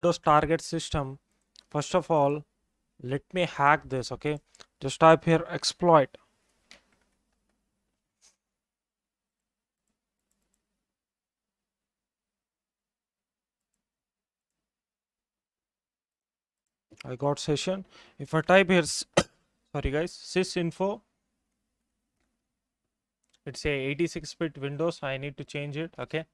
Windows target system. First of all, let me hack this. Okay, just type here exploit. I got session. If I type here sorry guys, sysinfo, it's a 86-bit Windows. I need to change it. Okay,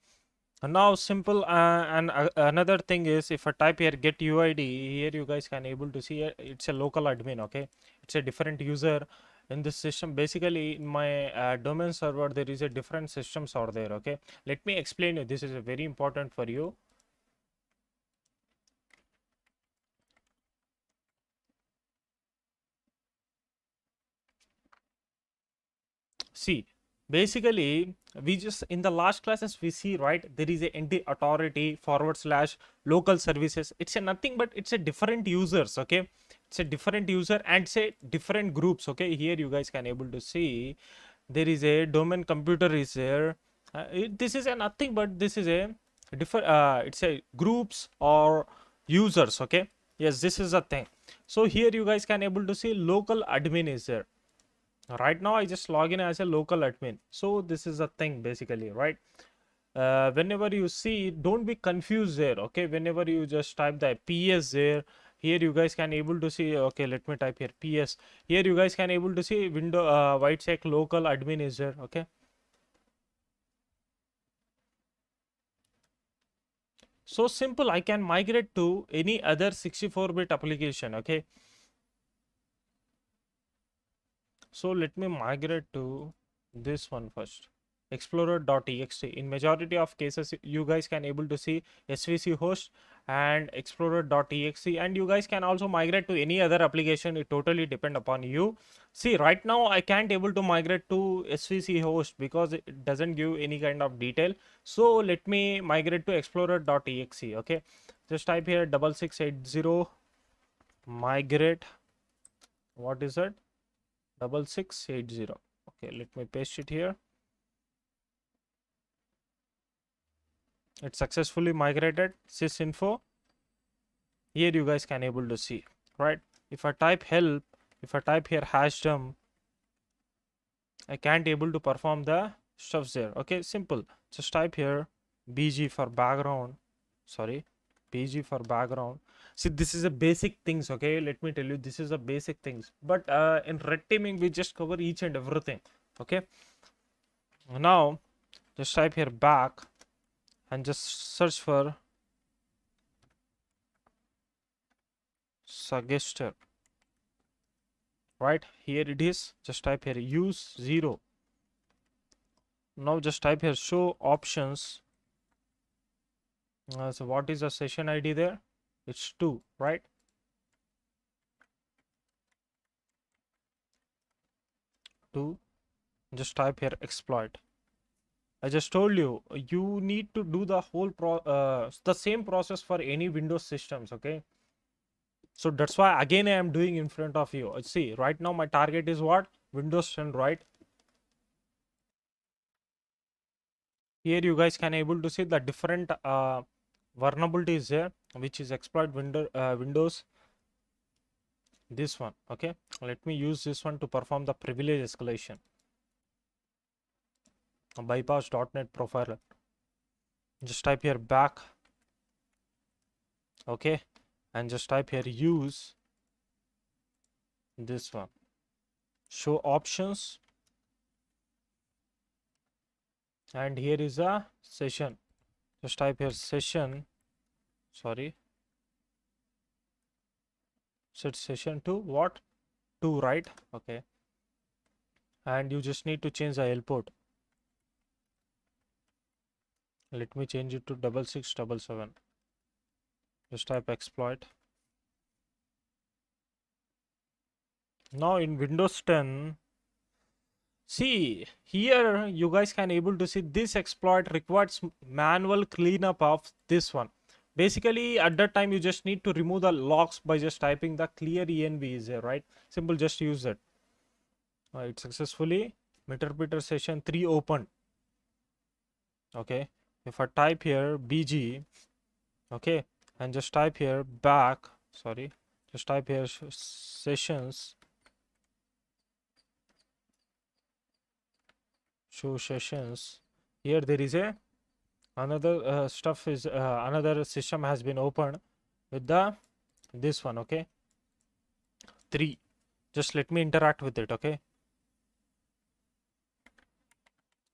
and now simple and another thing is, if I type here get UID, here you guys can able to see it's a local admin. Okay, it's a different user in this system. Basically in my domain server there is a different systems are there. Okay, let me explain you, this is a very important for you. See, basically, we just in the last classes we see, right, there is a NT authority forward slash local services. It's a nothing but it's a different users. Okay, it's a different user and it's a different groups. Okay, here you guys can able to see there is a domain computer is there. This is a nothing but this is a different. It's a groups or users. Okay, yes, this is a thing. So here you guys can able to see local admin is there. Right now I just log in as a local admin. So this is a thing basically, right? Whenever you see, don't be confused there. Okay, whenever you just type the ps there, here you guys can able to see. Okay, let me type here ps. Here you guys can able to see window white check local admin is there. Okay, so simple. I can migrate to any other 64-bit application. Okay, so let me migrate to this one first, explorer.txt. In majority of cases you guys can able to see svc host and explorer.txt, and you guys can also migrate to any other application. It totally depend upon you. See, right now I can't able to migrate to svc host because it doesn't give any kind of detail. So let me migrate to explorer.txt. Okay, just type here 6680 migrate. What is it? 6680. Okay, let me paste it here. It's successfully migrated. Sysinfo, here you guys can able to see, right? If I type help, if I type here hashdom, I can't able to perform the stuffs there. Okay, simple. Just type here bg for background. Sorry, bg for background. See, this is a basic things. Okay, let me tell you, this is a basic things, but in red teaming we just cover each and everything. Okay, now just type here back and just search for suggester. Right here it is. Just type here use 0. Now just type here show options. So what is the session ID there? It's 2, right? Two. Just type here exploit. I just told you, you need to do the whole the same process for any Windows systems. Okay, so that's why again I am doing in front of you. See, right now my target is what? Windows 10, right? Here you guys can able to see the different vulnerabilities there, which is exploit Windows. This one. Okay, let me use this one to perform the privilege escalation. Bypass .NET profiler. Just type here back. Okay, and just type here use this one, show options, and here is a session. Just type here session. Sorry, set session to what? 2, right? Okay, and you just need to change the L port. Let me change it to 6677. Just type exploit. Now in Windows 10, see here you guys can able to see this exploit requires manual cleanup of this one. Basically at that time you just need to remove the logs by just typing the clear env is there, right? Simple, just use it. It successfully Meterpreter session 3 open. Okay, if I type here bg, okay, and just type here back, sorry, just type here sessions, show sessions. Here there is a another stuff is another system has been opened with the this one, okay, 3. Just let me interact with it, okay.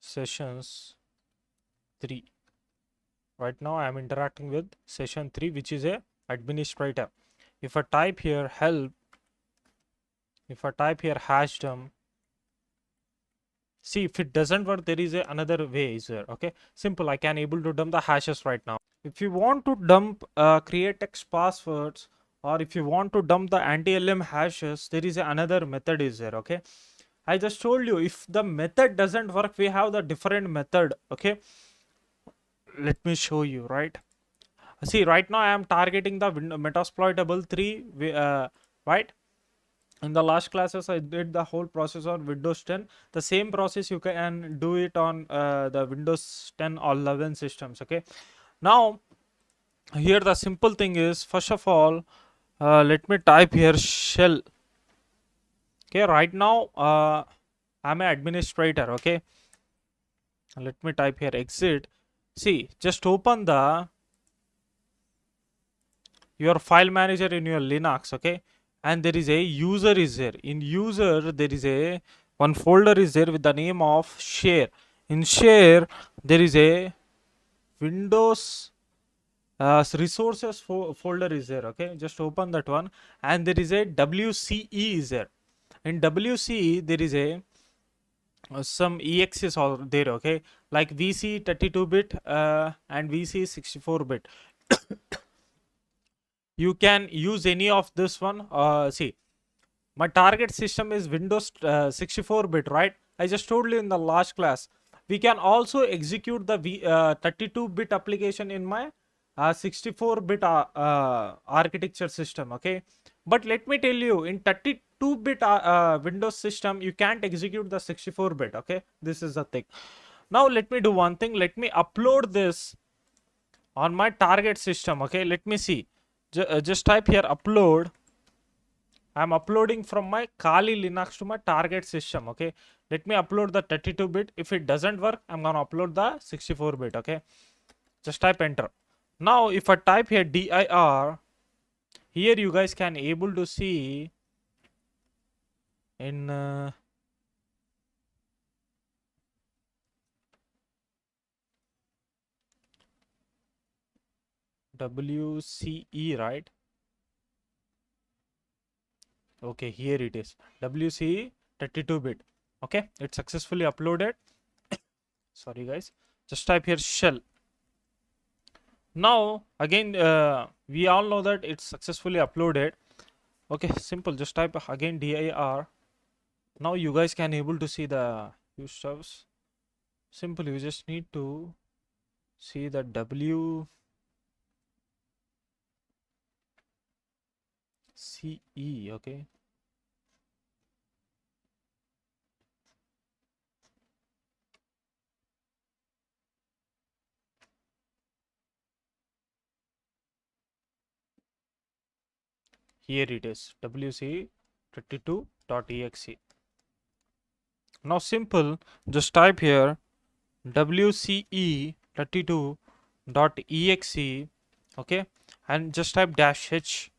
Sessions 3. Right now I am interacting with session 3, which is a administrator. If I type here help, if I type here hash dump, see if it doesn't work, there is another way is there, okay. Simple, I can able to dump the hashes right now. If you want to dump create text passwords, or if you want to dump the anti-LM hashes, there is another method is there, okay. I just told you, if the method doesn't work, we have the different method, okay. Let me show you, right. See, right now I am targeting the Metasploitable 3, right. In the last classes I did the whole process on Windows 10. The same process you can do it on the Windows 10 or 11 systems, okay. Now here the simple thing is, first of all, let me type here shell, okay. Right now I'm an administrator, okay. Let me type here exit. See, just open the your file manager in your Linux, okay, and there is a user is there. In user there is a one folder is there with the name of share. In share there is a Windows resources folder is there, okay. Just open that one, and there is a WCE is there. In WCE there is a some exes are there, okay, like VC 32-bit and VC 64-bit. You can use any of this one. See, my target system is Windows 64-bit, right. I just told you in the last class, we can also execute the 32-bit application in my 64-bit architecture system, okay. But let me tell you, in 32-bit Windows system you can't execute the 64-bit, okay. This is the thing. Now let me do one thing, let me upload this on my target system, okay. Let me see. Just type here upload. I'm uploading from my Kali Linux to my target system, okay. Let me upload the 32-bit. If it doesn't work, I'm gonna upload the 64-bit, okay. Just type enter. Now if I type here dir, here you guys can able to see in WCE, right. Okay, here it is, WCE 32-bit, okay. It's successfully uploaded. Sorry guys, just type here shell. Now again we all know that it's successfully uploaded, okay. Simple, just type again dir. Now you guys can able to see the use stuffs. Simple, you just need to see the WCE, okay. Here it is, WCE32.exe. Now simple, just type here WCE32.exe, okay, and just type -h.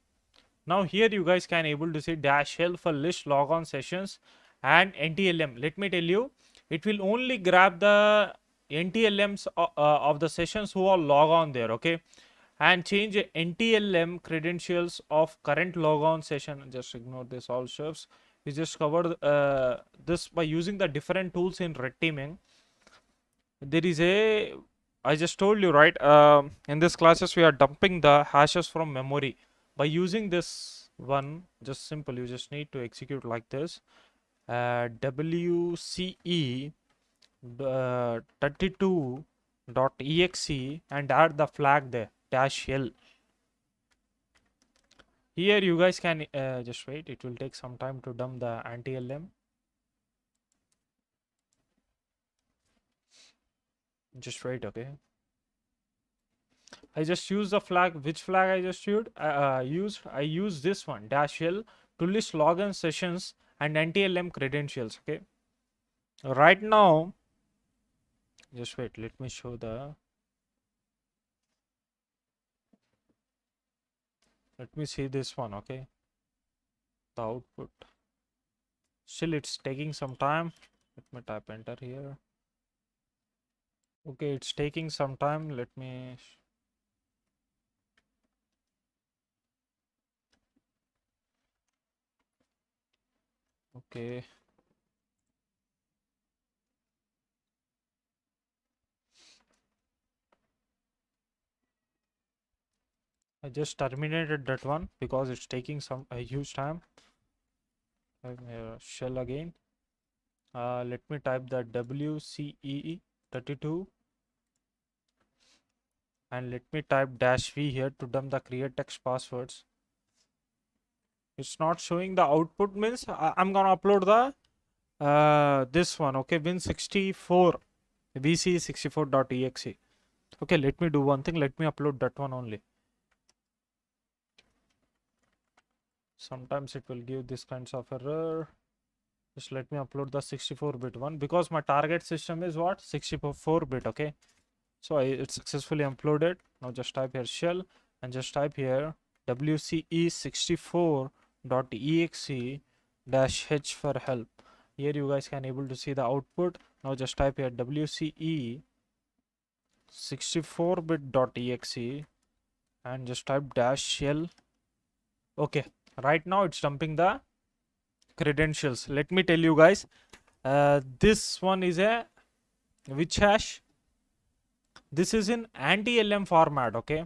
Now here you guys can able to see -l for list logon sessions and NTLM. Let me tell you, it will only grab the NTLMs of the sessions who are log on there, okay, and change NTLM credentials of current logon session. Just ignore this all stuffs. We just covered this by using the different tools in red teaming. There is a, I just told you, right, in this classes we are dumping the hashes from memory by using this one. Just simple, you just need to execute like this, WCE 32.exe and add the flag there -l. Here you guys can just wait, it will take some time to dump the anti-LM. Just wait, okay. I just use the flag. Which flag I just used? I use this one -l to list login sessions and NTLM credentials. Okay. Right now, just wait. Let me show the. Let me see this one. Okay. The output. Still, it's taking some time. Let me type enter here. Okay, it's taking some time. Let me. Okay. I just terminated that one because it's taking some a huge time. Shell again. Let me type the qwe32 and let me type -v here to dump the create text passwords. It's not showing the output, means I'm gonna upload the this one. Okay, win64 vc64.exe. Okay, let me do one thing. Let me upload that one only. Sometimes it will give this kinds of error. Just let me upload the 64-bit one because my target system is what, 64-bit. Okay, so it's successfully uploaded. Now just type here shell and just type here wce64.exe-h for help. Here you guys can able to see the output. Now just type here wce64bit.exe and just type -shell. Okay, right now it's dumping the credentials. Let me tell you guys, this one is a which hash. This is in anti-LM format. Okay,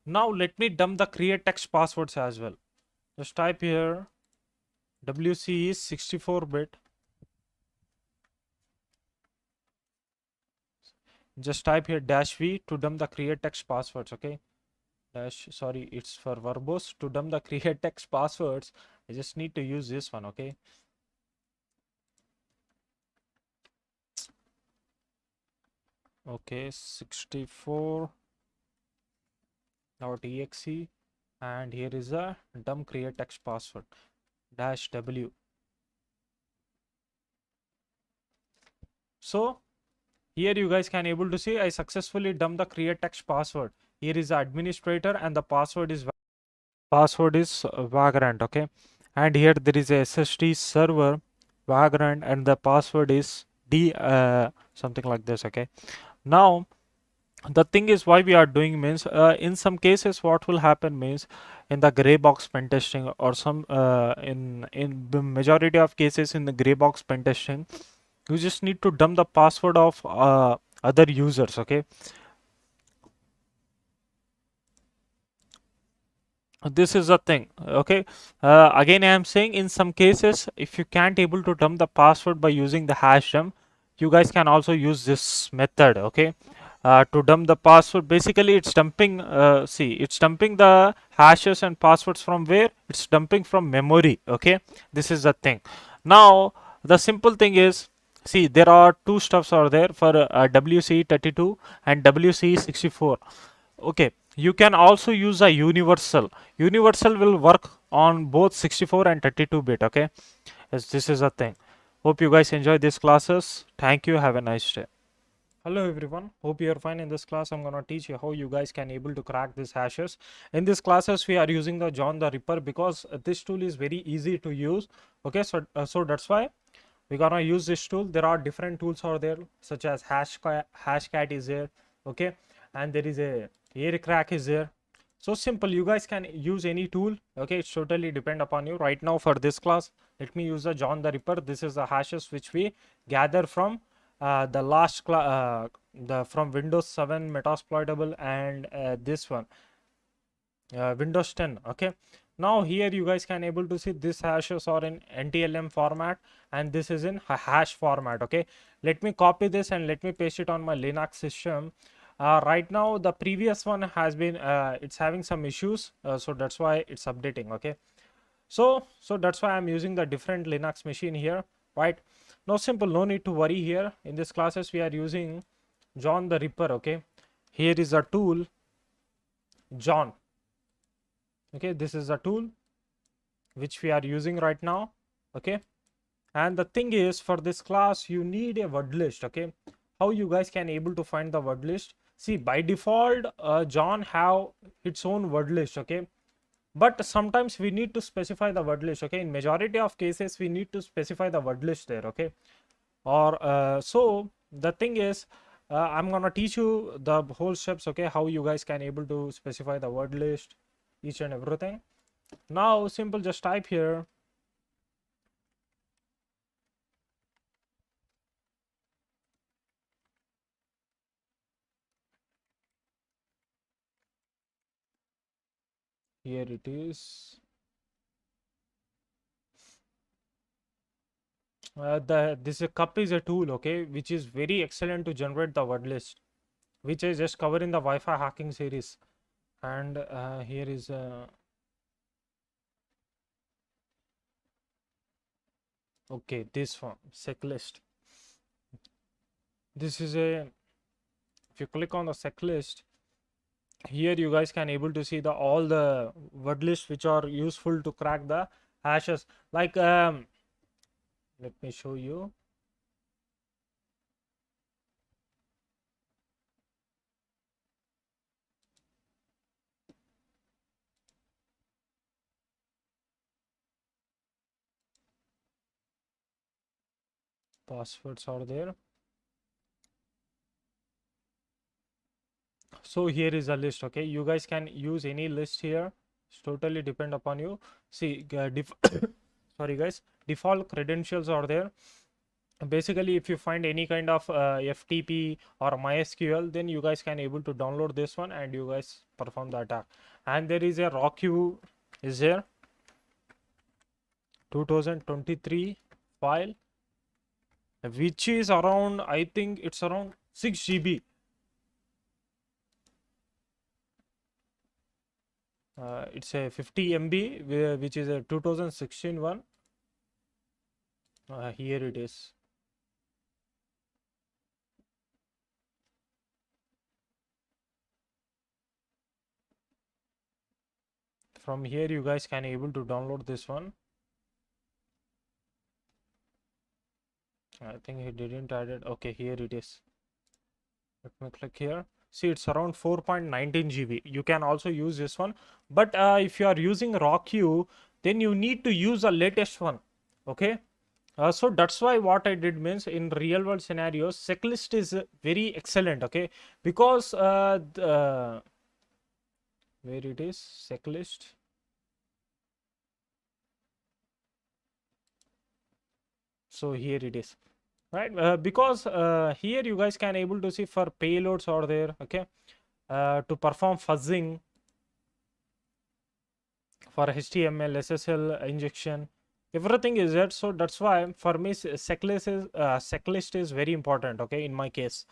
now let me dump the create text passwords as well. Just type here wc is 64-bit. Just type here -v to dump the create text passwords. Okay, sorry, it's for verbose. To dump the create text passwords, I just need to use this one. Okay, okay, 64.exe and here is a dump create text password -w. So here you guys can able to see I successfully dumped the create text password. Here is the administrator and the password is Vagrant. Okay, and here there is a SSD server Vagrant and the password is d something like this. Okay, now the thing is why we are doing means in some cases what will happen means in the gray box pen testing or some in the majority of cases in the gray box pen testing, you just need to dump the password of other users. Okay, this is the thing. Okay, again I am saying in some cases if you can't able to dump the password by using the hash dump, you guys can also use this method. Okay, to dump the password, basically it's dumping see, it's dumping the hashes and passwords from where, it's dumping from memory. Okay, this is the thing. Now the simple thing is, see, there are two stuffs are there for wc32 and wc64. Okay, you can also use a universal will work on both 64 and 32-bit. Okay, yes, this is a thing. Hope you guys enjoy these classes. Thank you, have a nice day. Hello everyone, hope you are fine. In this class I'm gonna teach you how you guys can able to crack these hashes. In this classes we are using the John the Ripper because this tool is very easy to use. Okay, so that's why we're gonna use this tool. There are different tools out there such as hashcat is there. Okay, and there is a air crack is there. So simple, you guys can use any tool. Okay, it's totally depend upon you. Right now for this class, let me use the John the Ripper. This is the hashes which we gather from the last from Windows 7 Metasploitable and this one Windows 10. Okay, now here you guys can able to see this hashes are in NTLM format and this is in hash format. Okay, let me copy this and let me paste it on my Linux system. Right now the previous one has been it's having some issues, so that's why it's updating. Okay, so that's why I'm using the different Linux machine here. Right now, simple, no need to worry here. In this classes we are using John the Ripper. Okay, Here is a tool John. Okay, this is a tool which we are using right now. Okay, and the thing is, for this class you need a word list. Okay, how you guys can able to find the word list? See, by default John have its own word list. Okay, but sometimes we need to specify the word list. Okay, in majority of cases we need to specify the word list there. Okay, or so the thing is, I'm gonna teach you the whole steps. Okay, how you guys can able to specify the word list, each and everything. Now simple, just type here here it is. This cup is a tool, okay, which is very excellent to generate the word list, which I just cover in the Wi-Fi hacking series. And here is okay, this one, sec list. This is a, if you click on the sec list, here you guys can able to see the all the word lists which are useful to crack the hashes. Like let me show you. Passwords are there. So here is a list. Okay, you guys can use any list here. It's totally depend upon you. See, sorry guys, default credentials are there. Basically, if you find any kind of FTP or MySQL, then you guys can able to download this one and you guys perform the attack. And there is a RawQ is there, 2023 file, which is around, I think it's around 6 GB. It's a 50 MB, which is a 2016 one. Here it is. From here you guys can able to download this one. I think he didn't add it. Okay, here it is. Let me click here. See, it's around 4.19 GB. You can also use this one, but if you are using RawQ, then you need to use the latest one. Okay, so that's why what I did means, in real world scenarios, checklist is very excellent. Okay, because where it is, checklist. So here it is, right? Because here you guys can able to see for payloads are there. Okay, to perform fuzzing, for HTML, SSL injection, everything is there. So that's why for me checklist is very important. Okay, in my case,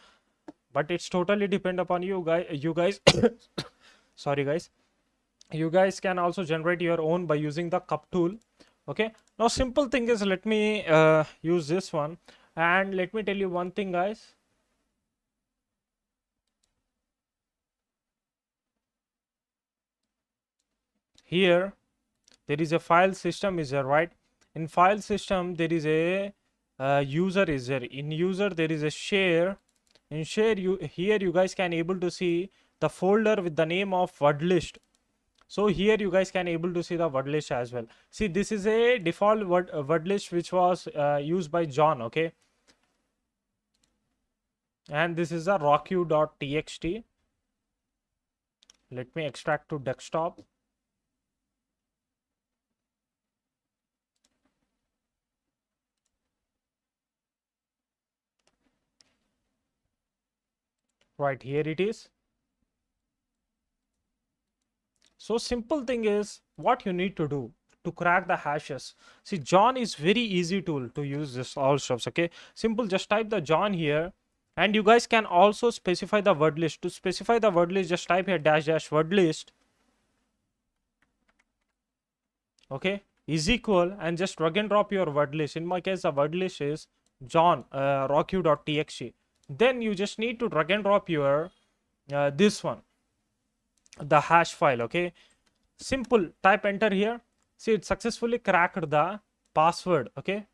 but it's totally depend upon you guys. Sorry guys, you guys can also generate your own by using the cup tool. Okay, now simple thing is, let me use this one, and let me tell you one thing guys. Here there is a file system is there, right? In file system there is a user is there. In user there is a share. In share, here you guys can able to see the folder with the name of word list. So here you guys can able to see the word list as well. See, this is a default word list which was used by John. Okay, and this is a RawQ.txt. Let me extract to desktop. Right, here it is. So simple thing is, what you need to do to crack the hashes. See, John is very easy tool to use this all stuffs. Okay, simple, just type the John here, and you guys can also specify the word list. To specify the word list, just type here -- word list. Okay, is equal, and just drag and drop your word list. In my case, the word list is John RawQ.txt. Then you just need to drag and drop your this one, the hash file. Okay, simple, type enter here. See, it successfully cracked the password. Okay,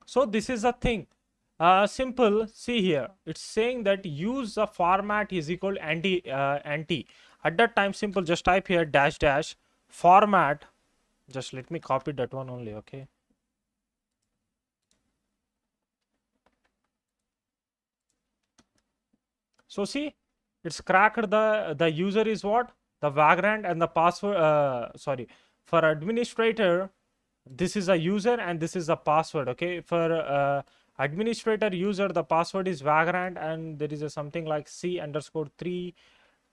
so this is a thing. Simple. See here, it's saying that use the format is equal anti. At that time, simple, just type here dash dash format. Just let me copy that one only. Okay, so see, it's cracked. The user is what, the vagrant, and the password, sorry, for administrator this is a user and this is a password. Okay, for administrator user, the password is vagrant, and there is a something like c underscore 3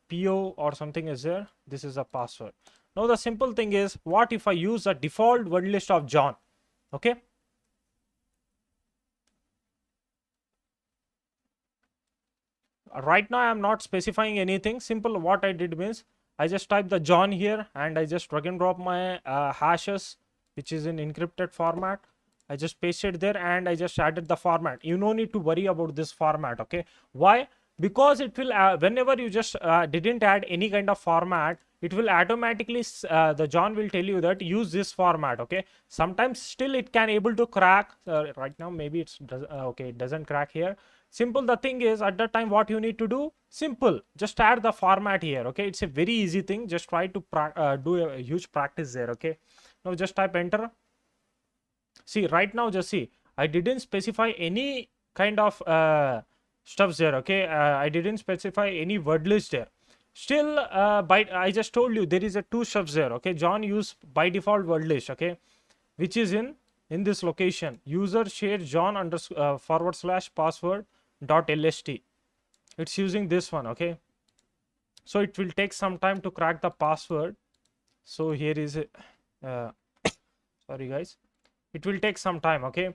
po or something is there. This is a password. Now the simple thing is, what if I use a default word list of John? Okay, right now I am not specifying anything. Simple, what I did means, I just type the John here and I just drag and drop my hashes, which is in encrypted format. I just pasted there and I just added the format. You no need to worry about this format. Okay, why? Because it will whenever you just didn't add any kind of format, it will automatically the John will tell you that use this format. Okay, sometimes still it can able to crack. Right now maybe it's okay, it doesn't crack here. Simple, the thing is, at that time what you need to do, simple, just add the format here. Okay, it's a very easy thing. Just try to do a huge practice there. Okay, now just type enter. See, right now just see, I didn't specify any kind of stuffs there. Okay, I didn't specify any word list there. Still by I just told you there is a two stuffs there. Okay, John use by default word list. Okay, which is in this location, user share John under / password dot lst. It's using this one. Okay, so it will take some time to crack the password. So here is it. Sorry guys, it will take some time. Okay,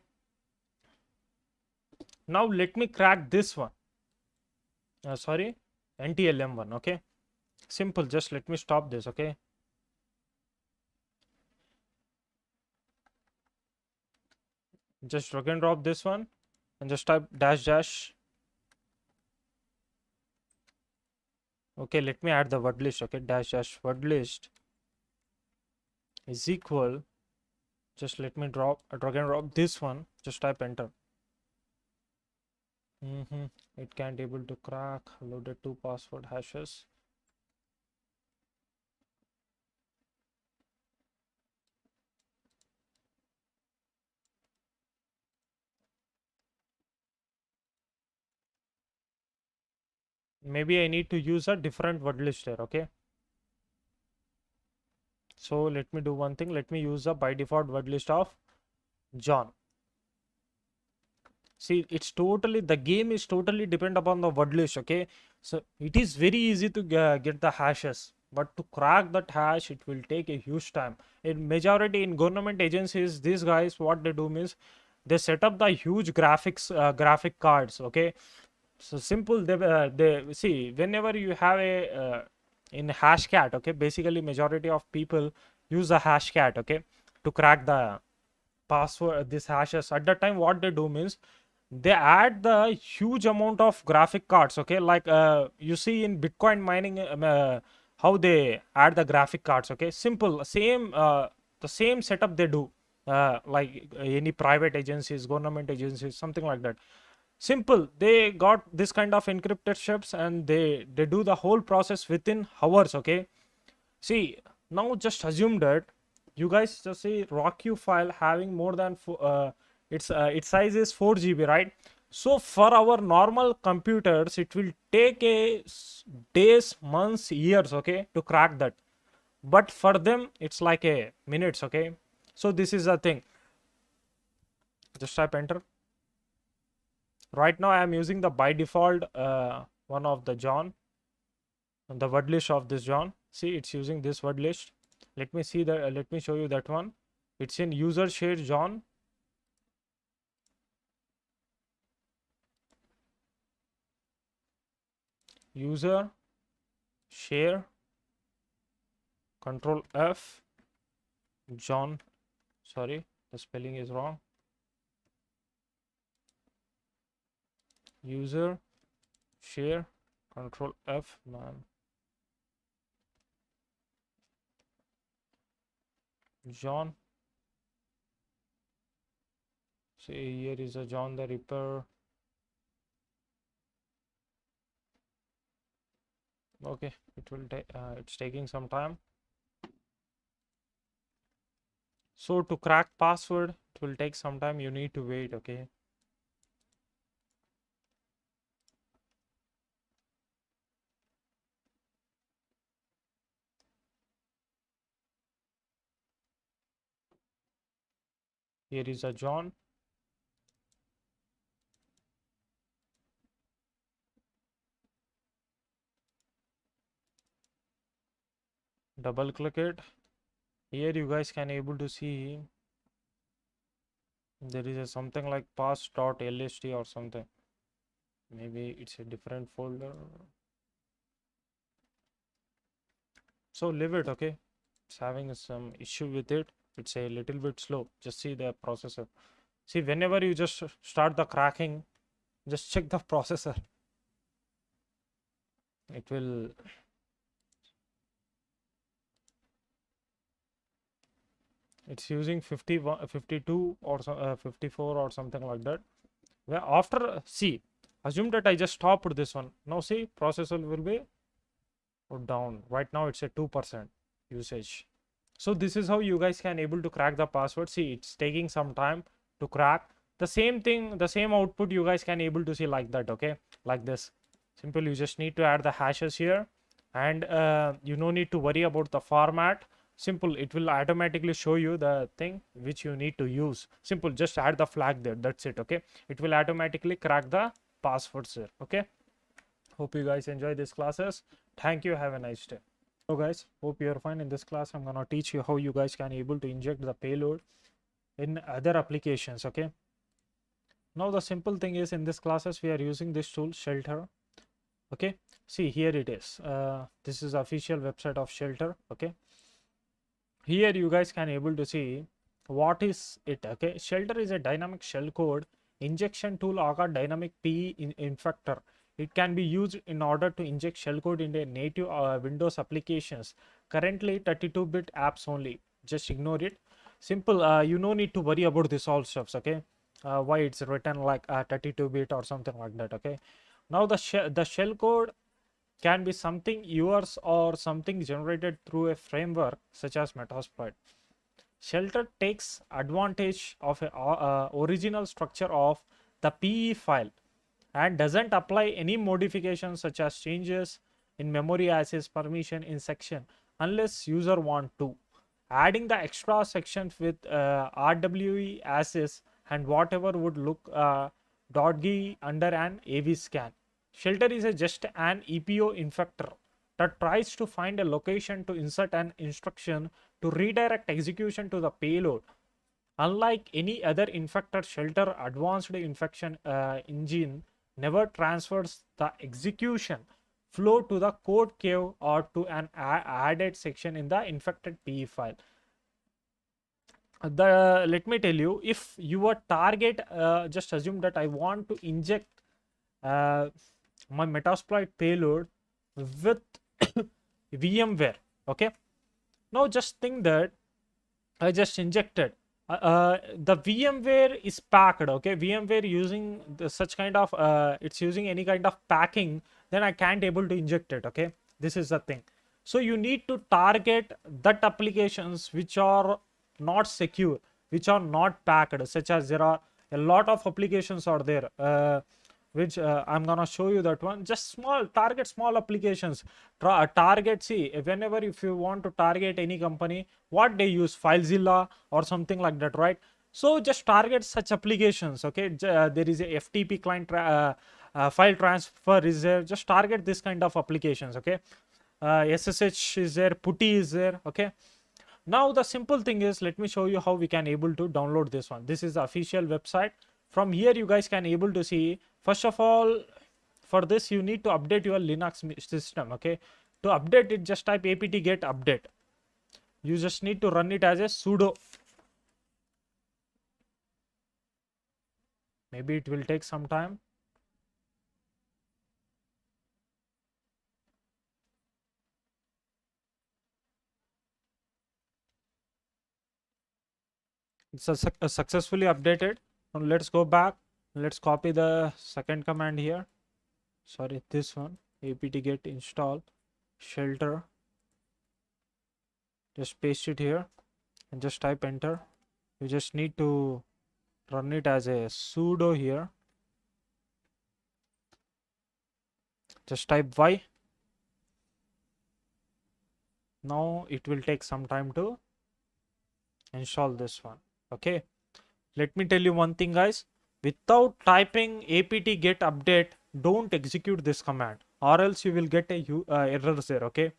now let me crack this one. Sorry, NTLM one. Okay, simple, just let me stop this. Okay, just drag and drop this one and just type dash dash. Okay, let me add the word list. Okay, dash dash word list is equal, just let me drag and drop this one, just type enter. It can't able to crack, loaded two password hashes. Maybe I need to use a different word list here. Okay, so let me do one thing. Let me use a by default word list of John. See, it's totally, the game is totally depend upon the word list. Okay, so it is very easy to get the hashes, but to crack that hash it will take a huge time. In majority in government agencies, these guys what they do means, they set up the huge graphic cards. Okay, so simple, they see, whenever you have a in hashcat. Okay, basically majority of people use a hashcat. Okay, to crack the password, this hashes. At that time what they do means, they add the huge amount of graphic cards. Okay, like you see in Bitcoin mining, how they add the graphic cards. Okay, simple, same the same setup they do, like any private agencies, government agencies, something like that. Simple, they got this kind of encrypted chips and they do the whole process within hours. Okay, see, now just assume that you guys just say ROQ file having more than its size is 4 GB, right? So for our normal computers, it will take days, months, years. Okay, to crack that, but for them it's like a minutes. Okay, so this is the thing. Just type enter. Right now I am using the by default one of the John, the word list of this John. See, it's using this word list. Let me see the let me show you that one. It's in user share John. User share control F John. Sorry, the spelling is wrong. User share Control F, man. John. See, here is a John the Ripper. Okay, it will take. It's taking some time. So to crack password, it will take some time. You need to wait. Okay. Here is a John. Double click it. Here you guys can able to see there is a something like pass.lst or something. Maybe it's a different folder. So leave it. Okay. It's having some issue with it. It's a little bit slow. Just see the processor. See, whenever you just start the cracking, just check the processor. It will. It's using 51, 52 or 54 or something like that. Where after, see, assume that I just stopped this one. Now see, processor will be down. Right now it's a 2% usage. So this is how you guys can able to crack the password. See, it's taking some time to crack. The same thing, the same output you guys can able to see like that. Okay, like this. Simple. You just need to add the hashes here, and you no need to worry about the format. Simple. It will automatically show you the thing which you need to use. Simple. Just add the flag there. That's it. Okay. It will automatically crack the passwords there. Okay. Hope you guys enjoy these classes. Thank you. Have a nice day. So guys, hope you're fine. In this class I'm gonna teach you how you guys can able to inject the payload in other applications. Okay, now the simple thing is in this classes we are using this tool Shelter. Okay, see here it is. This is the official website of Shelter. Okay, here you guys can able to see what is it. Okay, Shelter is a dynamic shellcode injection tool or dynamic PE infector. It can be used in order to inject shellcode into native Windows applications. Currently 32-bit apps only. Just ignore it. Simple. You no need to worry about this all stuffs. Okay. Why it's written like 32-bit or something like that. Okay. Now the shellcode can be something yours or something generated through a framework such as Metasploit. Shelter takes advantage of a original structure of the PE file and doesn't apply any modifications such as changes in memory access permission in section unless user want to. Adding the extra sections with RWE access and whatever would look .gi under an AV scan. Shelter is just an EPO infector that tries to find a location to insert an instruction to redirect execution to the payload. Unlike any other infector, Shelter advanced infection engine never transfers the execution flow to the code cave or to an added section in the infected PE file. Let me tell you, if your target, just assume that I want to inject my Metasploit payload with VMware. Okay, now just think that I just injected the VMware is packed. Okay, VMware using such kind of it's using any kind of packing, then I can't able to inject it. Okay, this is the thing. So you need to target that applications which are not secure, which are not packed, such as there are a lot of applications are there. Which I'm gonna show you that one. Just small applications. Target, see, whenever if you want to target any company, what they use, FileZilla or something like that, right? So just target such applications. Okay, there is a FTP client file transfer is there. Just target this kind of applications. Okay, SSH is there, PuTTY is there. Okay, now the simple thing is, let me show you how we can able to download this one. This is the official website. From here you guys can able to see, first of all, for this you need to update your Linux system. Okay, to update it, just type apt-get update. You just need to run it as a sudo. Maybe it will take some time. It's successfully updated. Now let's go back. Let's copy the second command here. Sorry, this one. apt get install shelter. Just paste it here and just type enter. You just need to run it as a sudo here. Just type y. Now it will take some time to install this one. Okay, let me tell you one thing, guys. Without typing apt get update, don't execute this command, or else you will get a errors there. Okay,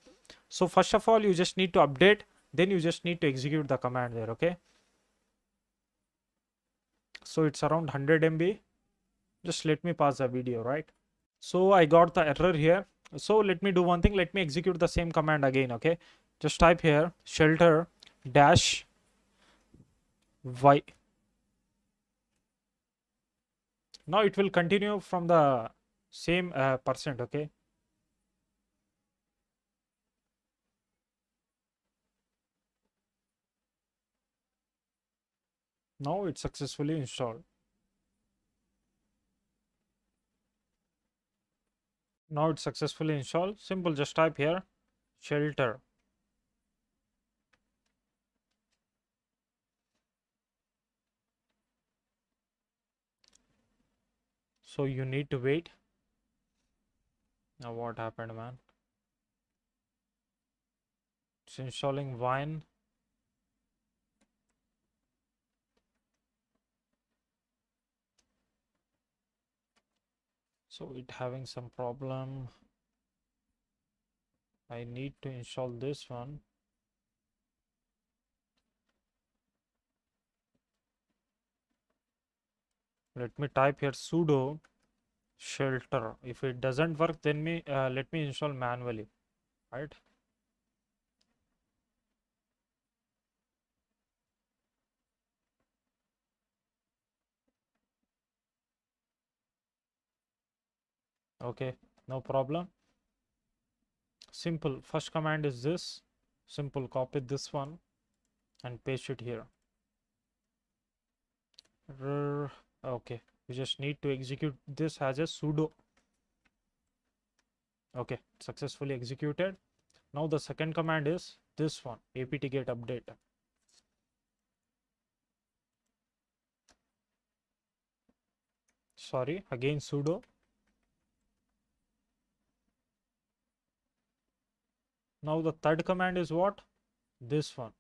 so first of all, you just need to update, then you just need to execute the command there. Okay, so it's around 100 MB. Just let me pause the video, right? So I got the error here. So let me do one thing. Let me execute the same command again. Okay, just type here shelter dash y. Now it will continue from the same percent. Okay, now it's successfully installed. Now it's successfully installed. Simple, just type here shelter. So you need to wait. Now what happened, man? It's installing Wine. So it having some problem. I need to install this one. Let me type here sudo shelter. If it doesn't work, then let me install manually, right? Okay, no problem. Simple. First command is this. Simple, copy this one and paste it here. Okay, we just need to execute this as a sudo. Okay, successfully executed. Now the second command is this one, apt get update. Sorry, again sudo. Now the third command is what? This one.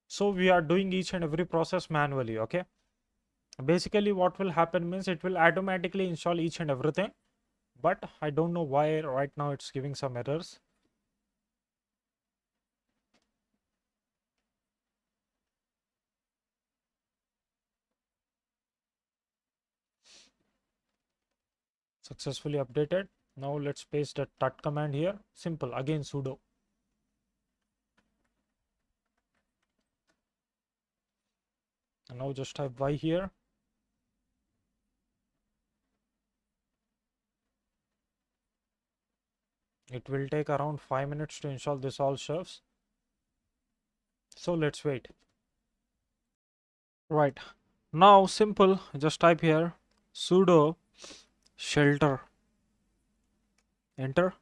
So we are doing each and every process manually. Okay, basically what will happen means it will automatically install each and everything, but I don't know why right now it's giving some errors. Successfully updated. Now let's paste the tut command here. Simple, again sudo. And now just type y here. It will take around 5 minutes to install this all stuffs. So let's wait. Right, now simple, just type here sudo shelter, enter.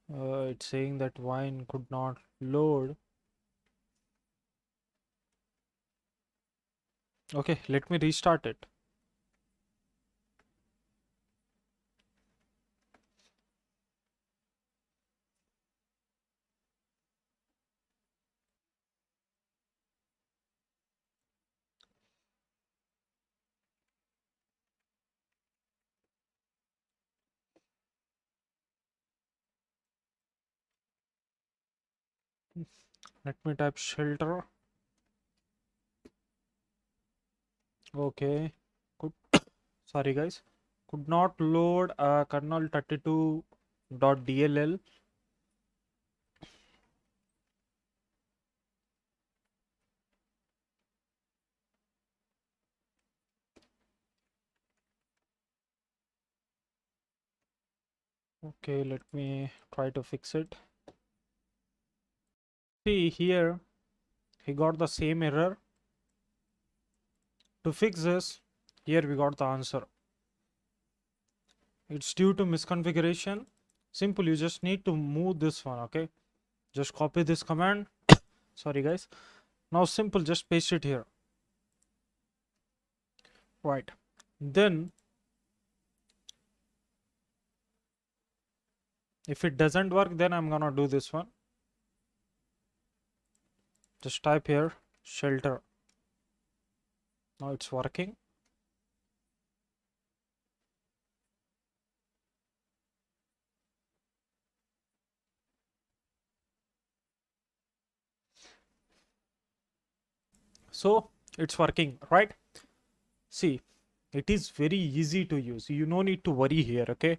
It's saying that Wine could not load. Okay, let me restart it. Let me type shelter. Okay, could sorry guys, could not load kernel 32.dll. Okay, let me try to fix it. See here, he got the same error. To fix this, here we got the answer. It's due to misconfiguration. Simple, you just need to move this one, okay? Just copy this command. Sorry guys. Now simple, just paste it here. Right. Then if it doesn't work, then I'm gonna do this one. Just type here shelter. Now it's working. So it's working, right? See, it is very easy to use. You no need to worry here, okay?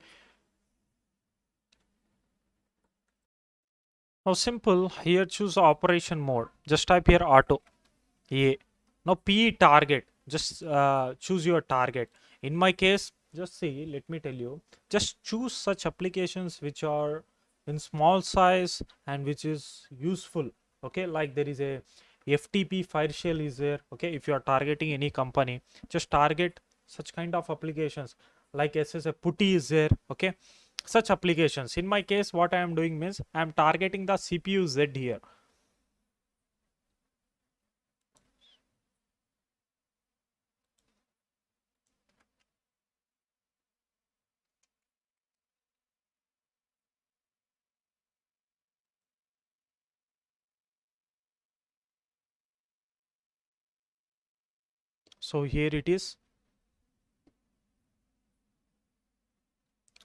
Now simple, here choose operation mode. Just type here auto. Yeah. Now P target. Just choose your target. In my case, just see, let me tell you, just choose such applications which are in small size and which is useful. Okay, like there is a FTP file shell is there. Okay, if you are targeting any company, just target such kind of applications like SSA putty is there. Okay, such applications. In my case, what I am doing means I am targeting the CPU Z here. So here it is,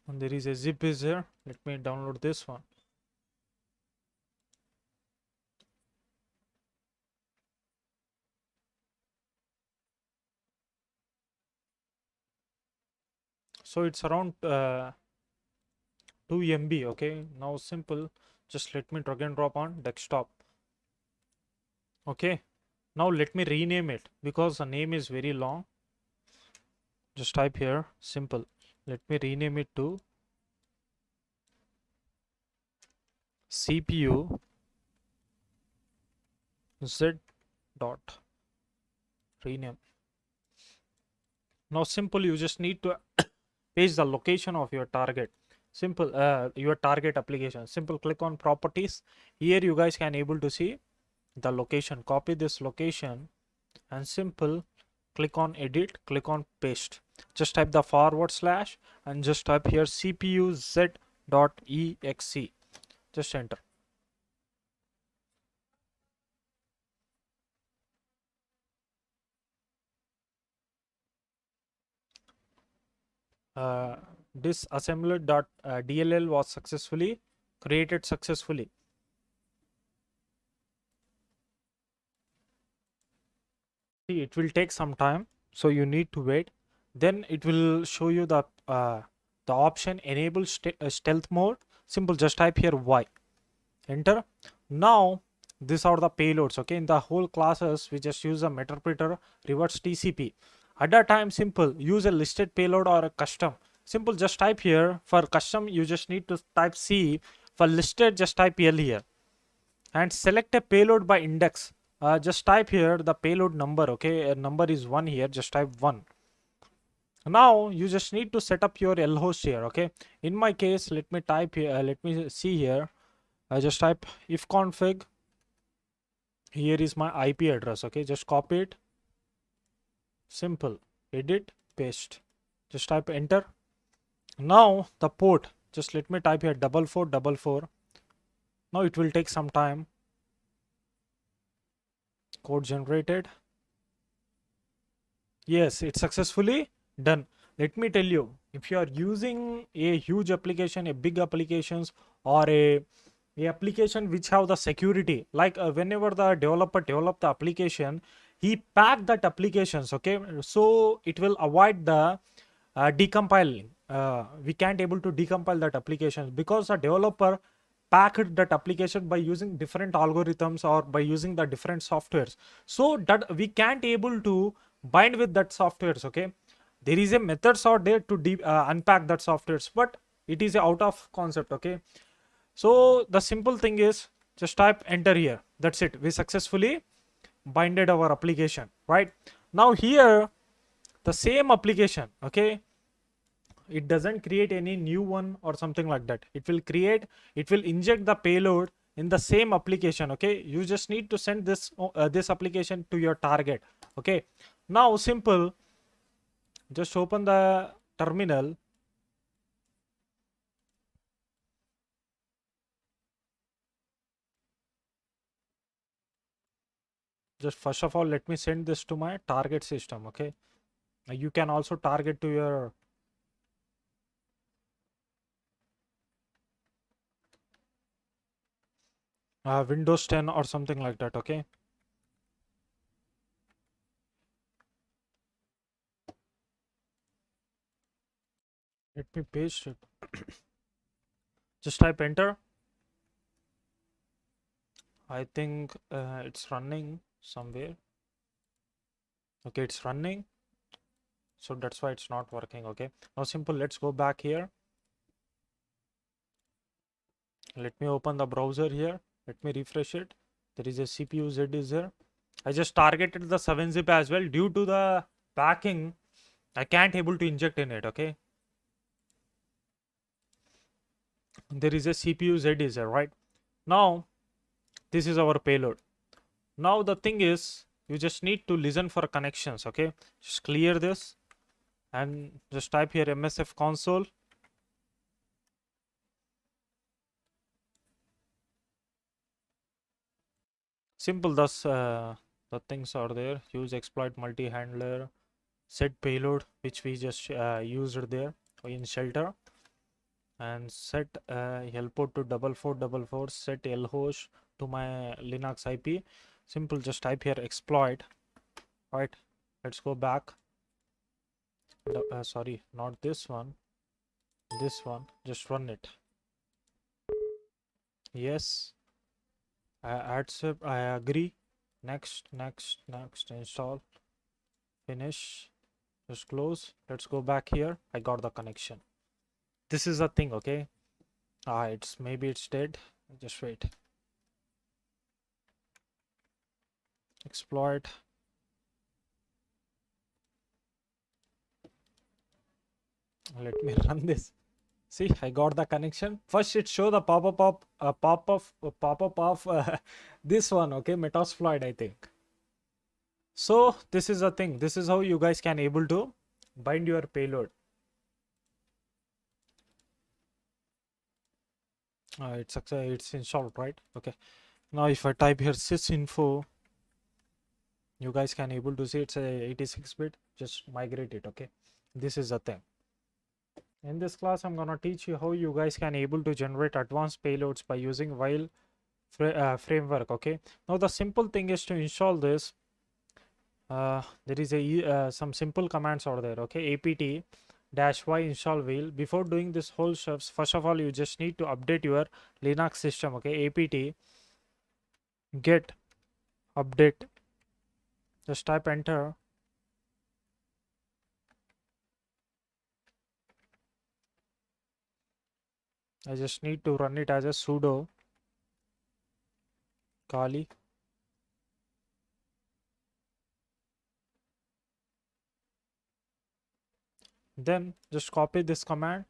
and there is a zip is there. Let me download this one. So it's around 2 MB. Okay, now simple, just let me drag and drop on desktop. Okay, now let me rename it because the name is very long. Just type here simple, let me rename it to CPU Z dot rename. Now simple, you just need to paste the location of your target. Simple, your target application. Simple, click on properties. Here you guys can able to see the location. Copy this location and simple, click on edit, click on paste. Just type the forward slash and just type here CPU z.exe. Just enter. Disassembler.dll was successfully created successfully. See, it will take some time, so you need to wait. Then it will show you the option enable stealth mode. Simple, just type here Y, enter. Now these are the payloads. Okay, in the whole classes we just use a meterpreter reverse TCP. At that time, simple, use a listed payload or a custom. Simple, just type here. For custom you just need to type C. For listed, just type L here and select a payload by index. Just type here the payload number. Okay, a number is 1 here, just type 1. Now you just need to set up your L host here. Okay, in my case, let me type here, let me see here. I just type if config, here is my IP address. Okay, just copy it, simple, edit, paste, just type enter. Now the port, just let me type here 4444. Now it will take some time. Code generated. Yes, it's successfully done. Let me tell you, if you are using a huge application, a big applications, or a application which have the security, like whenever the developer develop the application, he pack that applications. Okay, so it will avoid the decompiling. We can't able to decompile that application because the developer packed that application by using different algorithms or by using the different softwares, so that we can't able to bind with that softwares. Okay, there is a methods out there to unpack that softwares, but it is out of concept. Okay, so the simple thing is just type enter here. That's it. We successfully binded our application, right? Now here, the same application, okay, it doesn't create any new one or something like that. It will inject the payload in the same application, okay. You just need to send this application to your target, okay. Now simple, just open the terminal. Just first of all, let me send this to my target system, okay. You can also target to your Windows 10 or something like that, okay. Let me paste it. Just type enter. I think it's running somewhere. Okay, it's running. So that's why it's not working, okay. Now simple, let's go back here. Let me open the browser here. Let me refresh it. There is a CPU Z is there. I just targeted the 7-zip as well. Due to the packing, I can't able to inject in it, okay. There is a CPU Z is there, right? Now, this is our payload. Now the thing is, you just need to listen for connections, okay. Just clear this and just type here MSF console. Simple, thus the things are there. Use exploit multi-handler, set payload, which we just used there in shelter, and set helport to 4444, set lhost to my Linux IP. Simple, just type here exploit, right? Let's go back. Sorry, not this one, this one. Just run it. Yes, I accept, I agree. Next, install, finish, just close. Let's go back here. I got the connection. This is a thing, okay. It's maybe it's dead. Just wait. Exploit. Let me run this. See, I got the connection. First, it show the pop-up of this one, okay, Metasploit, I think. So this is a thing. This is how you guys can able to bind your payload. It's installed, right? Okay. Now if I type here sysinfo, you guys can able to see it's a 86-bit. Just migrate it, okay. This is the thing. In this class, I'm gonna teach you how you guys can able to generate advanced payloads by using while framework, okay. Now the simple thing is to install this. There is a some simple commands are there, okay. apt-y install wheel. Before doing this whole steps, first of all, you just need to update your Linux system, okay. apt get update. Just type enter. I just need to run it as a sudo kali. Then just copy this command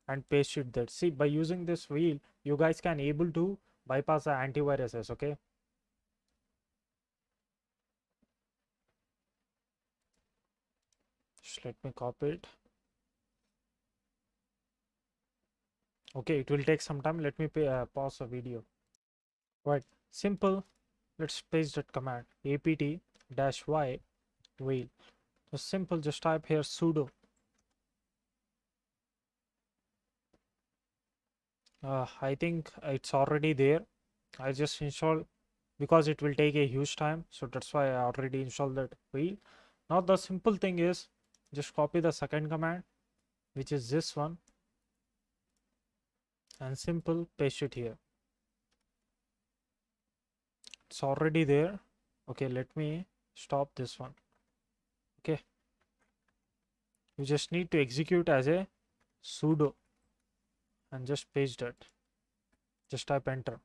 and paste it there. See, by using this wheel, you guys can able to bypass the antiviruses, okay. Just let me copy it. Okay, it will take some time. Let me pause the video. Right, simple. Let's paste that command apt-y wheel. Just simple, just type here sudo. I think it's already there. I just installed because it will take a huge time, so that's why I already installed that wheel. Now the simple thing is just copy the second command, which is this one, and simple paste it here. It's already there. Okay, let me stop this one. Okay, you just need to execute as a sudo and just paste it. Just type enter.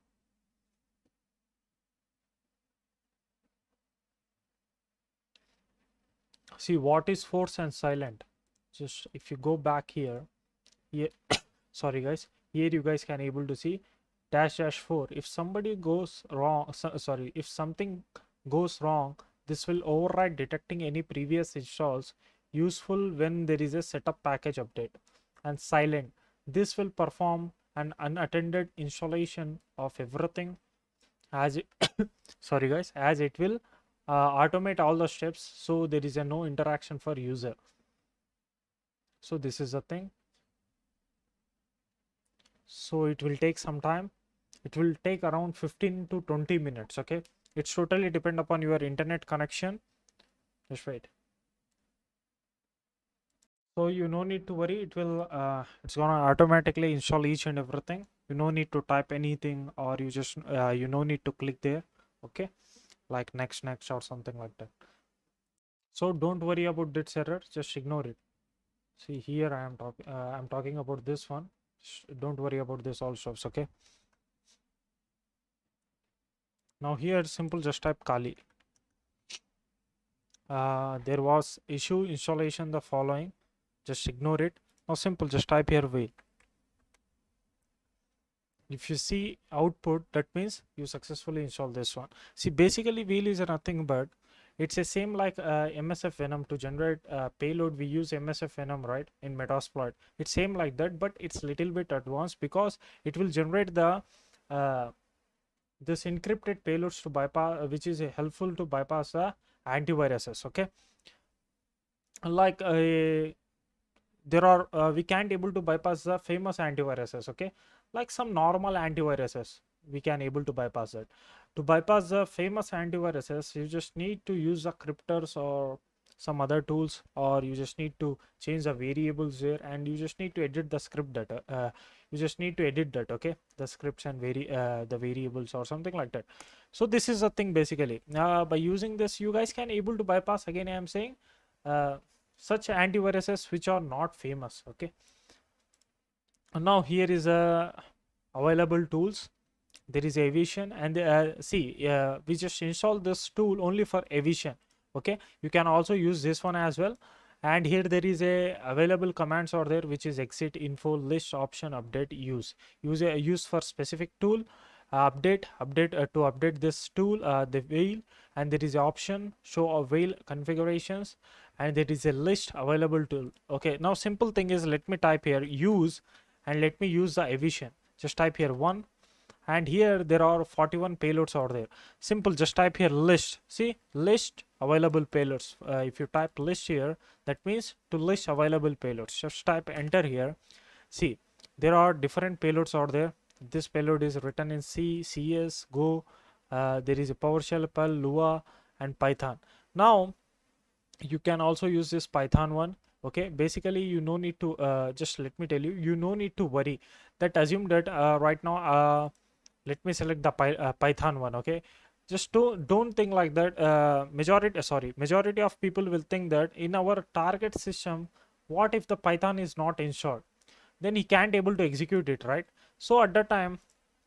See what is force and silent. Just if you go back here, here sorry guys, here you guys can able to see dash dash 4. If somebody goes wrong, sorry, if something goes wrong, this will override detecting any previous installs, useful when there is a setup package update. And silent, this will perform an unattended installation of everything as it sorry guys, as it will automate all the steps, so there is a no interaction for user. So this is the thing. So it will take some time. It will take around 15 to 20 minutes. Okay, it's totally depend upon your internet connection. Just wait. So you no need to worry, it will it's gonna automatically install each and everything. You no need to type anything, or you just you no need to click there. Okay, like next or something like that. So don't worry about this error, just ignore it. See here I'm talking about this one. Don't worry about this all stuffs. Okay, now here simple, just type Kali. There was issue installation the following, just ignore it. Now simple, just type here whale. If you see output, that means you successfully installed this one. See, basically wheel is nothing but it's the same like MSF Venom. To generate payload we use MSF Venom, right, in Metasploit. It's same like that, but it's little bit advanced because it will generate the this encrypted payloads to bypass, which is helpful to bypass the antiviruses. Okay, like there are we can't able to bypass the famous antiviruses. Okay, like some normal antiviruses we can able to bypass it. To bypass the famous antiviruses, you just need to use the cryptors or some other tools, or you just need to change the variables there, and you just need to edit the script data. You just need to edit that. Okay, the scripts and the variables or something like that. So this is the thing basically. By using this, you guys can able to bypass, again I am saying, such antiviruses which are not famous. Okay, and now here is a available tools. There is Aviation, and see we just install this tool only for Aviation. Okay, you can also use this one as well. And here there is a available commands are there, which is exit, info, list, option, update, use for specific tool, update to update this tool, the whale. And there is a option show a whale configurations, and there is a list available tool. Okay, now simple thing is, let me type here use, and let me use the Aviation. Just type here 1, and here there are 41 payloads out there. Simple, just type here list. See, list available payloads. If you type list here, that means to list available payloads. Just type enter here. See, there are different payloads out there. This payload is written in C, CS, Go. There is a PowerShell, Perl, Lua, and Python. Now you can also use this Python one. Okay, basically you no need to just let me tell you, you no need to worry that. Assume that right now let me select the Python one. Okay, just don't think like that. Majority of people will think that in our target system, what if the Python is not installed, then he can't able to execute it, right? So at that time,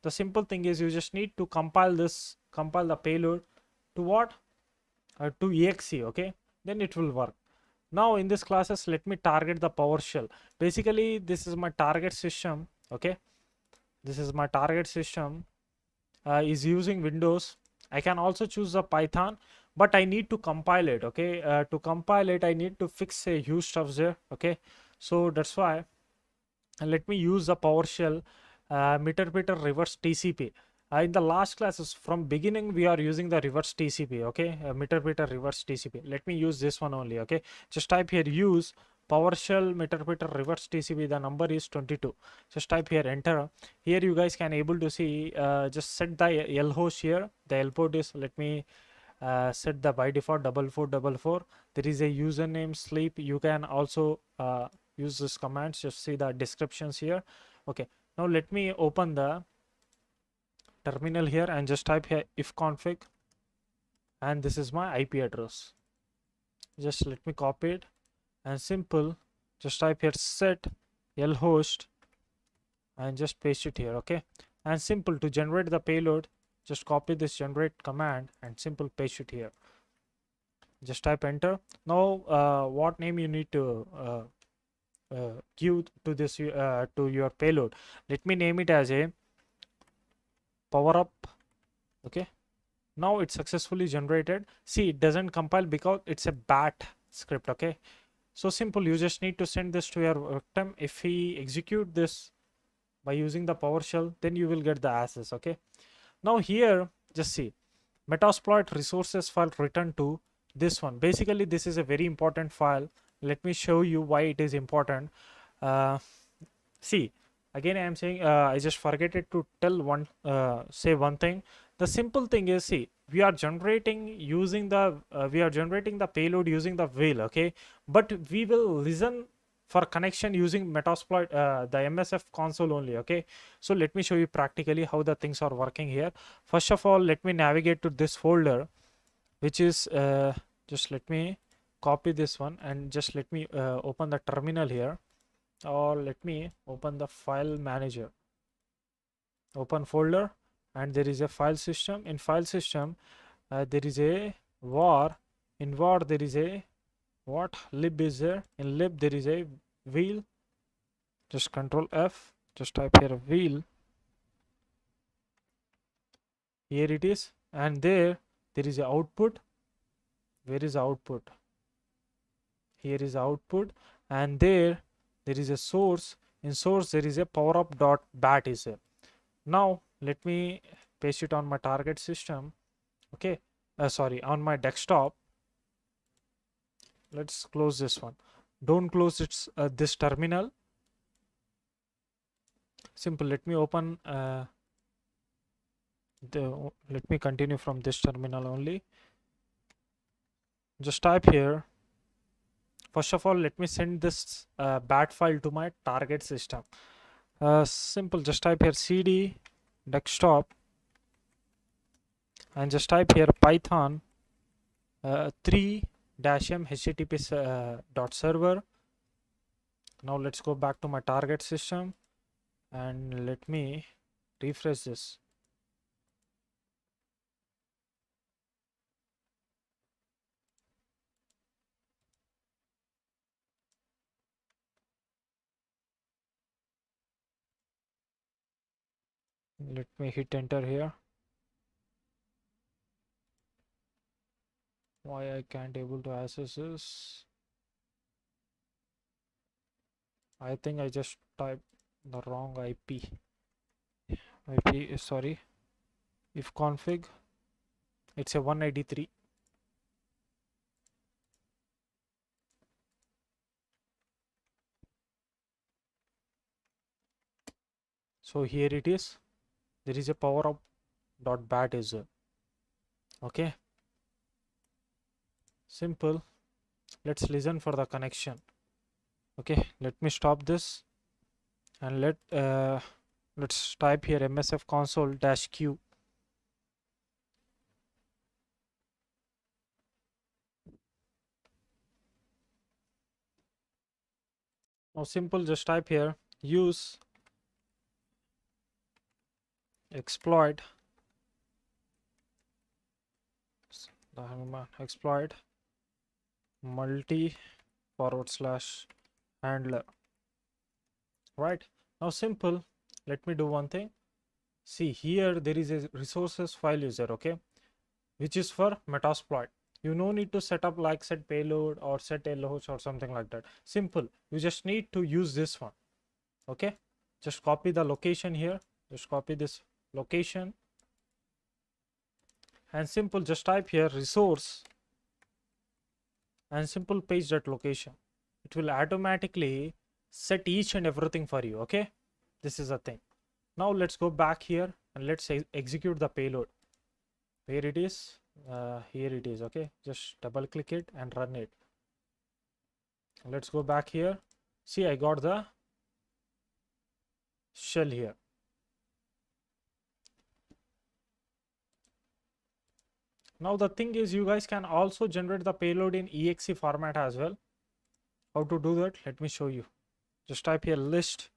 the simple thing is, you just need to compile the payload to what, to exe. Okay, then it will work. Now in this classes, let me target the PowerShell. Basically this is my target system. Okay, this is my target system, is using Windows. I can also choose the Python, but I need to compile it. Okay, to compile it, I need to fix a huge stuff there. Okay, so that's why, and let me use the PowerShell meter reverse TCP. In the last classes from beginning, we are using the reverse TCP. Okay, meter reverse TCP. Let me use this one only. Okay, just type here use PowerShell meter reverse TCP. The number is 22. Just type here enter. Here you guys can able to see, just set the L host here. The L port is, let me set the by default 4444. There is a username sleep. You can also use this commands. Just see the descriptions here. Okay, now let me open the terminal here and just type here ifconfig, and this is my IP address. Just let me copy it, and simple, just type here set lhost and just paste it here. Okay, and simple, to generate the payload, just copy this generate command and simple paste it here. just type enter. Now what name you need to give to this to your payload. Let me name it as a power up. Okay, now it's successfully generated. See, it doesn't compile because it's a bat script. Okay, so simple. You just need to send this to your victim. If he execute this by using the PowerShell, then you will get the access. Okay, now here just see Metasploit resources file returned to this one. Basically this is a very important file. Let me show you why it is important. See, again I am saying I just forget it to tell one say one thing. The simple thing is, see, we are generating the payload using the wheel. Okay, but we will listen for connection using Metasploit, the MSF console only. Okay, so let me show you practically how the things are working here. First of all, let me navigate to this folder, which is just let me copy this one and just let me open the terminal here, or let me open the file manager, open folder, and there is a file system. In file system there is a var. In var there is a what lib is there. In lib there is a wheel. Just control F, just type here wheel. Here it is, and there is a output. Where is output? Here is output, and there is a source. In source there is a power up dot bat is there. Now let me paste it on my target system. Okay, sorry, on my desktop. Let's close this one. Don't close its this terminal. Simple. Let me open let me continue from this terminal only. Just type here. First of all, let me send this bat file to my target system. Simple. Just type here cd desktop and just type here python 3-m http dot server. Now let's go back to my target system and let me refresh this. Let me hit enter here. Why I can't able to access this? I think I just typed the wrong IP. Sorry. If config, it's a 183. So here it is. There is a power up dot bat is there. Okay. Simple. Let's listen for the connection. Okay, let me stop this and let's type here msf console dash q. Now simple, just type here use exploit exploit multi / handler. Right, now simple, let me do one thing. See, here there is a resources file user, okay, which is for Metasploit. You no need to set up like set payload or set LH or something like that. Simple, you just need to use this one. Okay, just copy the location here, just copy this location and simple, just type here resource and simple paste that location. It will automatically set each and everything for you. Okay, this is a thing. Now let's go back here and let's execute the payload. Where it is? Here it is. Okay, just double click it and run it. Let's go back here. See, I got the shell here. Now the thing is, you guys can also generate the payload in exe format as well. How to do that? Let me show you. Just type here list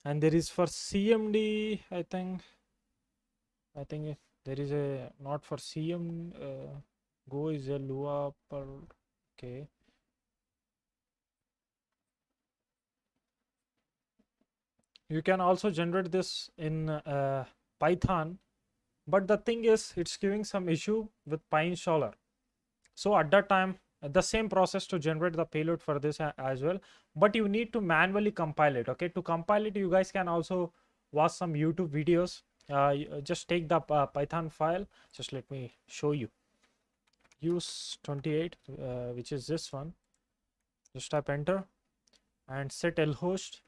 and there is for cmd. I think there is a not for cm Go is a Lua per. Okay. You can also generate this in Python, but the thing is, it's giving some issue with PyInstaller. So at that time, the same process to generate the payload for this as well, but you need to manually compile it. Okay, to compile it, you guys can also watch some YouTube videos. Just take the Python file. Just let me show you. Use 28, which is this one. Just type enter and set lhost.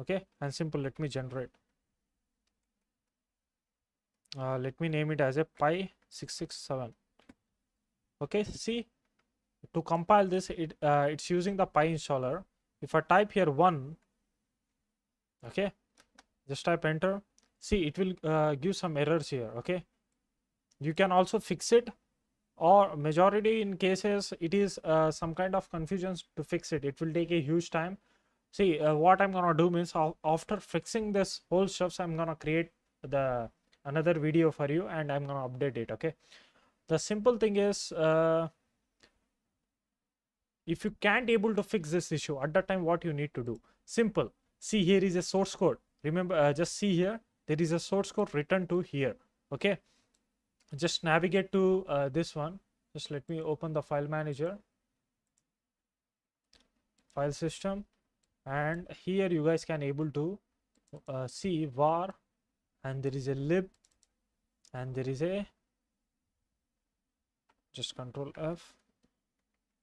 Okay, and simple. Let me generate. Let me name it as a Pi667. Okay, see, to compile this, it's using the PyInstaller. If I type here 1, okay, just type enter. See, it will give some errors here. Okay, you can also fix it, or majority in cases it is some kind of confusions to fix it. It will take a huge time. See, what I'm gonna do means after fixing this whole stuff, I'm gonna create the another video for you and I'm gonna update it. Okay, the simple thing is, if you can't able to fix this issue at that time, what you need to do, simple. See, here is a source code. Remember, just see here, there is a source code written to here. Okay, just navigate to this one. Just let me open the file manager, file system, and here you guys can able to see var, and there is a lib, and there is a, just control F,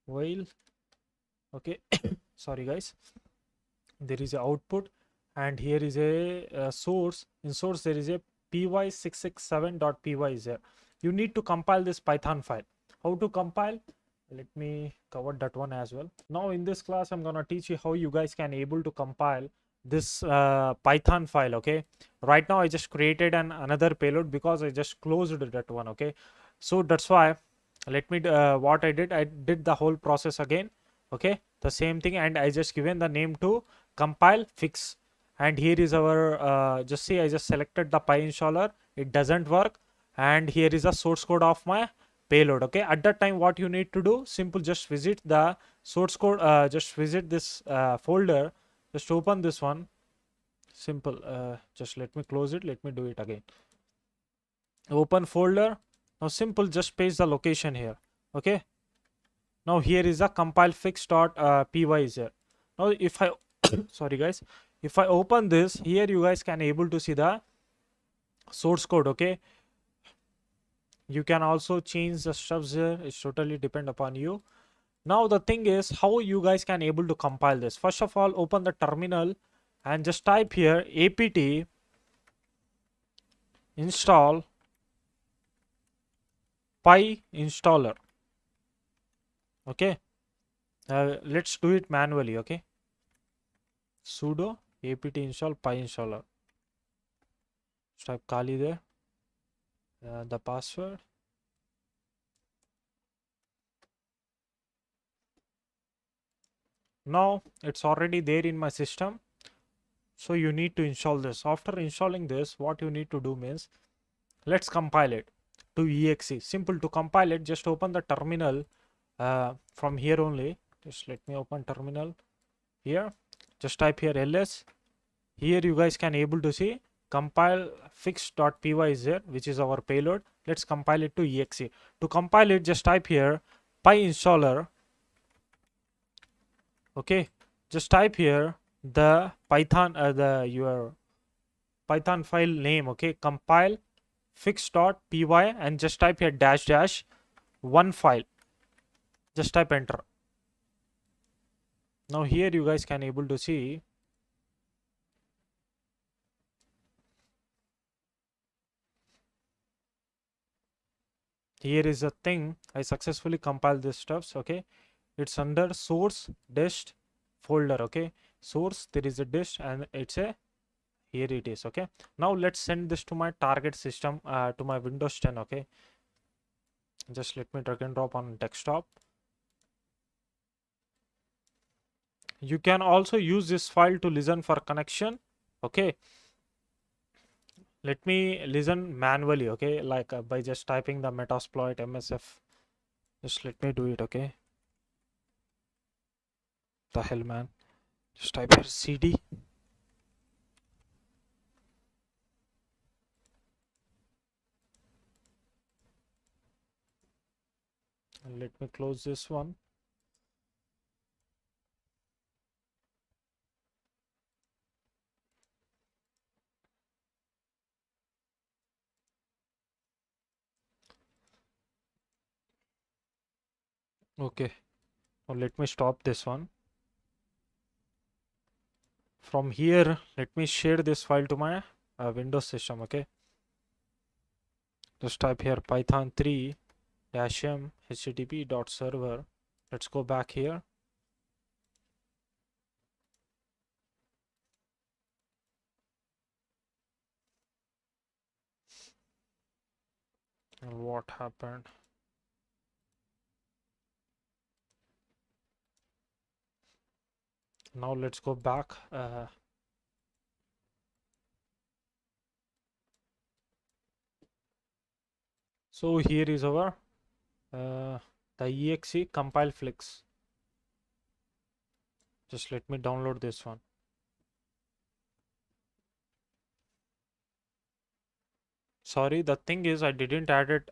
while. Okay, sorry guys, there is a output, and here is a source. In source there is a qwe55.py is there. You need to compile this Python file. How to compile? Let me cover that one as well. Now in this class I'm gonna teach you how you guys can able to compile this Python file. Okay, right now I just created another payload because I just closed that one. Okay, so that's why, let me what I did the whole process again. Okay, the same thing, and I just given the name to compile fix. And here is our just see, I just selected the PyInstaller, it doesn't work, and here is the source code of my payload. Okay, at that time what you need to do, simple, just visit the source code, just visit this folder, just open this one, simple, just let me close it, let me do it again, open folder. Now simple, just paste the location here. Okay, now here is a compile fix dot py is here. Now if I sorry guys, if I open this, here you guys can able to see the source code. Okay, you can also change the stuffs here, it's totally depend upon you. Now the thing is, how you guys can able to compile this. First of all, open the terminal and just type here apt install PyInstaller. Okay, let's do it manually. Okay, sudo apt install PyInstaller. Type kali there, the password. Now it's already there in my system, so you need to install this. After installing this, what you need to do means, let's compile it to exe. Simple, to compile it, just open the terminal from here only. Just let me open terminal here, just type here ls. Here you guys can able to see compile fix.py is there, which is our payload. Let's compile it to exe. To compile it, just type here PyInstaller. Okay, just type here the Python, your Python file name. Okay, compile fix.py, and just type here dash dash one file. Just type enter. Now here you guys can able to see here is a thing. I successfully compiled this stuffs. Okay, it's under source dist folder. Okay, source, there is a dist, and it's a, here it is. Okay, now let's send this to my target system, to my Windows 10. Okay, just let me drag and drop on desktop. You can also use this file to listen for connection. Okay, Let me listen manually, okay, like by just typing the metasploit msf. Just let me do it, okay. The hell, man. Just type here cd. And let me close this one. Okay, now let me stop this one. From here, let me share this file to my Windows system, okay. Just type here python 3 -m http.server. Let's go back here. And what happened? Now let's go back. So here is our the exe compile flicks. Just let me download this one. Sorry, the thing is I didn't add it.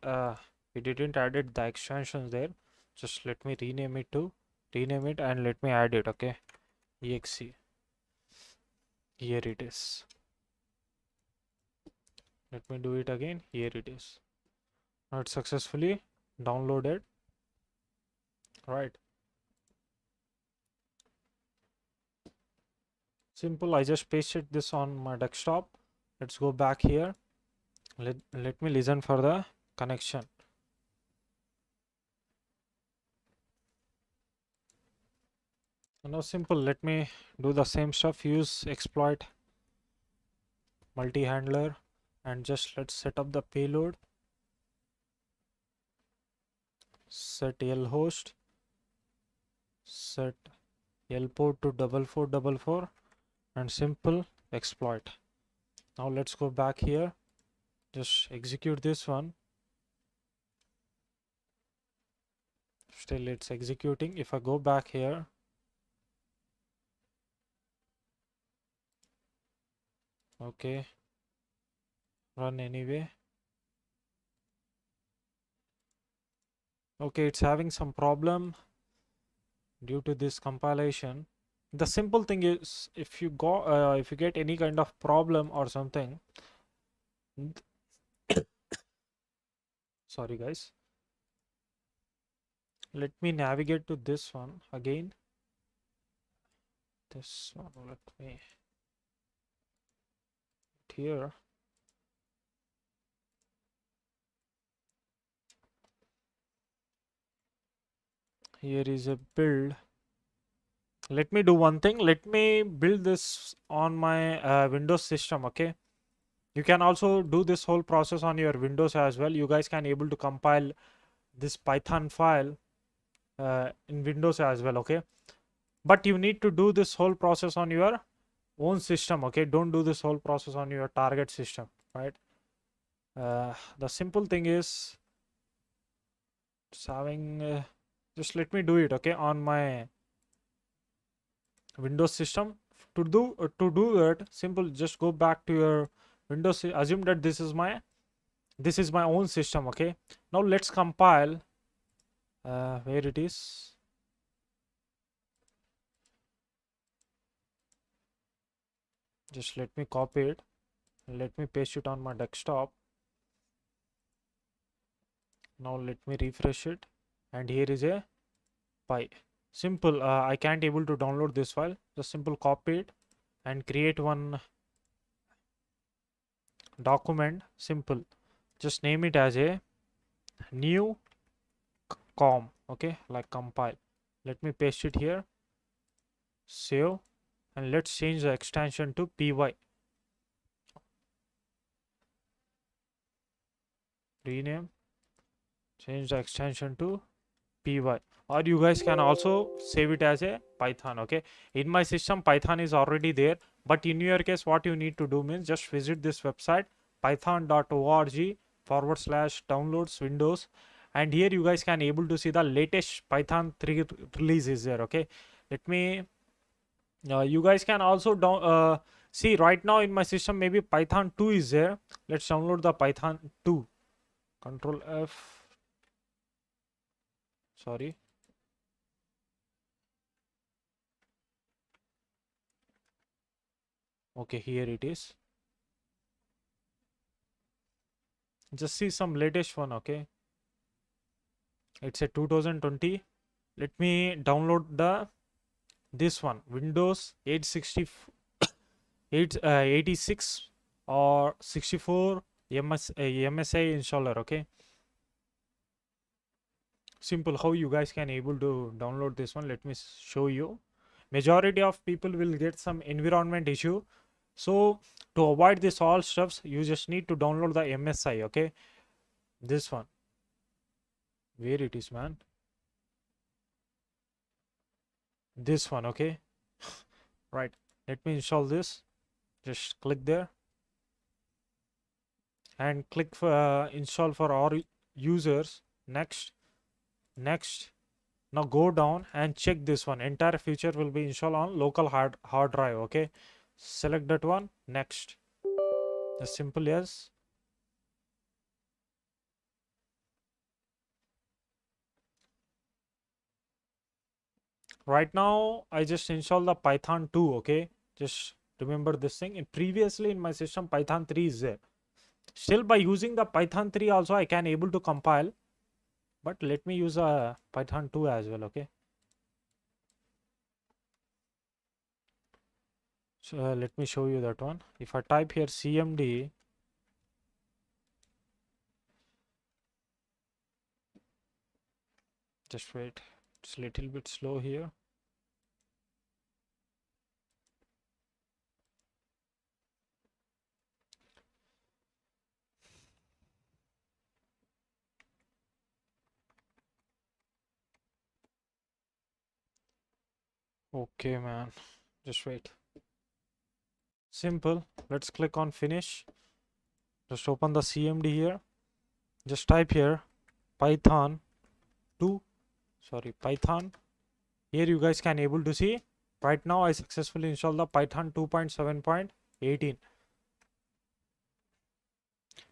We didn't added the extensions there. Just let me rename it and let me add it. Okay, exe. Here it is. Let me do it again. Here it is. Now it's successfully downloaded. Right. Simple. I just pasted this on my desktop. Let's go back here. Let me listen for the connection. Now simple. Let me do the same stuff. Use exploit multi-handler and just let's set up the payload. Set lhost. Set lport to 4444 and simple exploit. Now let's go back here. Just execute this one. Still it's executing. If I go back here, okay, run anyway. Okay, it's having some problem due to this compilation. The simple thing is if you get any kind of problem or something, sorry guys, let me navigate to this one again. This one, let me here. Here is a build. Let me do one thing. Let me build this on my Windows system. Okay, you can also do this whole process on your Windows as well. You guys can able to compile this Python file in Windows as well. Okay, but you need to do this whole process on your own system. Okay, don't do this whole process on your target system, right? The simple thing is just having just let me do it, okay, on my Windows system. To do it, simple, just go back to your Windows. Assume that this is my own system. Okay, now let's compile. Where it is? Just let me copy it and let me paste it on my desktop. Now let me refresh it, and here is a py. Simple. I can't able to download this file. Just simple copy it and create one document. Simple. Just name it as a new com. Okay, like compile. Let me paste it here. Save, and let's change the extension to py. Rename. Change the extension to py, or you guys can also save it as a Python. Okay, in my system Python is already there, but in your case what you need to do means just visit this website python.org/downloads Windows, and here you guys can able to see the latest Python 3 release is there. Okay, let me you guys can also see right now in my system maybe Python 2 is there. Let's download the Python 2. Control F. Sorry. Okay, here it is. Just see some latest one. Okay, it's a 2020. Let me download the this one, Windows 860 86 or 64 MSI installer. Okay, simple how you guys can able to download this one. Let me show you. Majority of people will get some environment issue, so to avoid this all stuffs you just need to download the MSI. Okay, this one, where it is, man, this one. Okay, right, let me install this. Just click there and click for install for all users. Next, next. Now go down and check this one. Entire feature will be installed on local hard drive. Okay, select that one. Next, as simple as. Right now I just installed the Python 2. Okay, just remember this thing. And previously in my system Python 3 is there. Still by using the Python 3 also I can able to compile, but let me use a Python 2 as well. Okay, so let me show you that one. If I type here cmd, just wait, it's a little bit slow here. Okay, man, just wait. Simple. Let's click on finish. Just open the cmd here. Just type here Python 2. Sorry, Python. Here you guys can able to see. Right now I successfully installed the Python 2.7.18.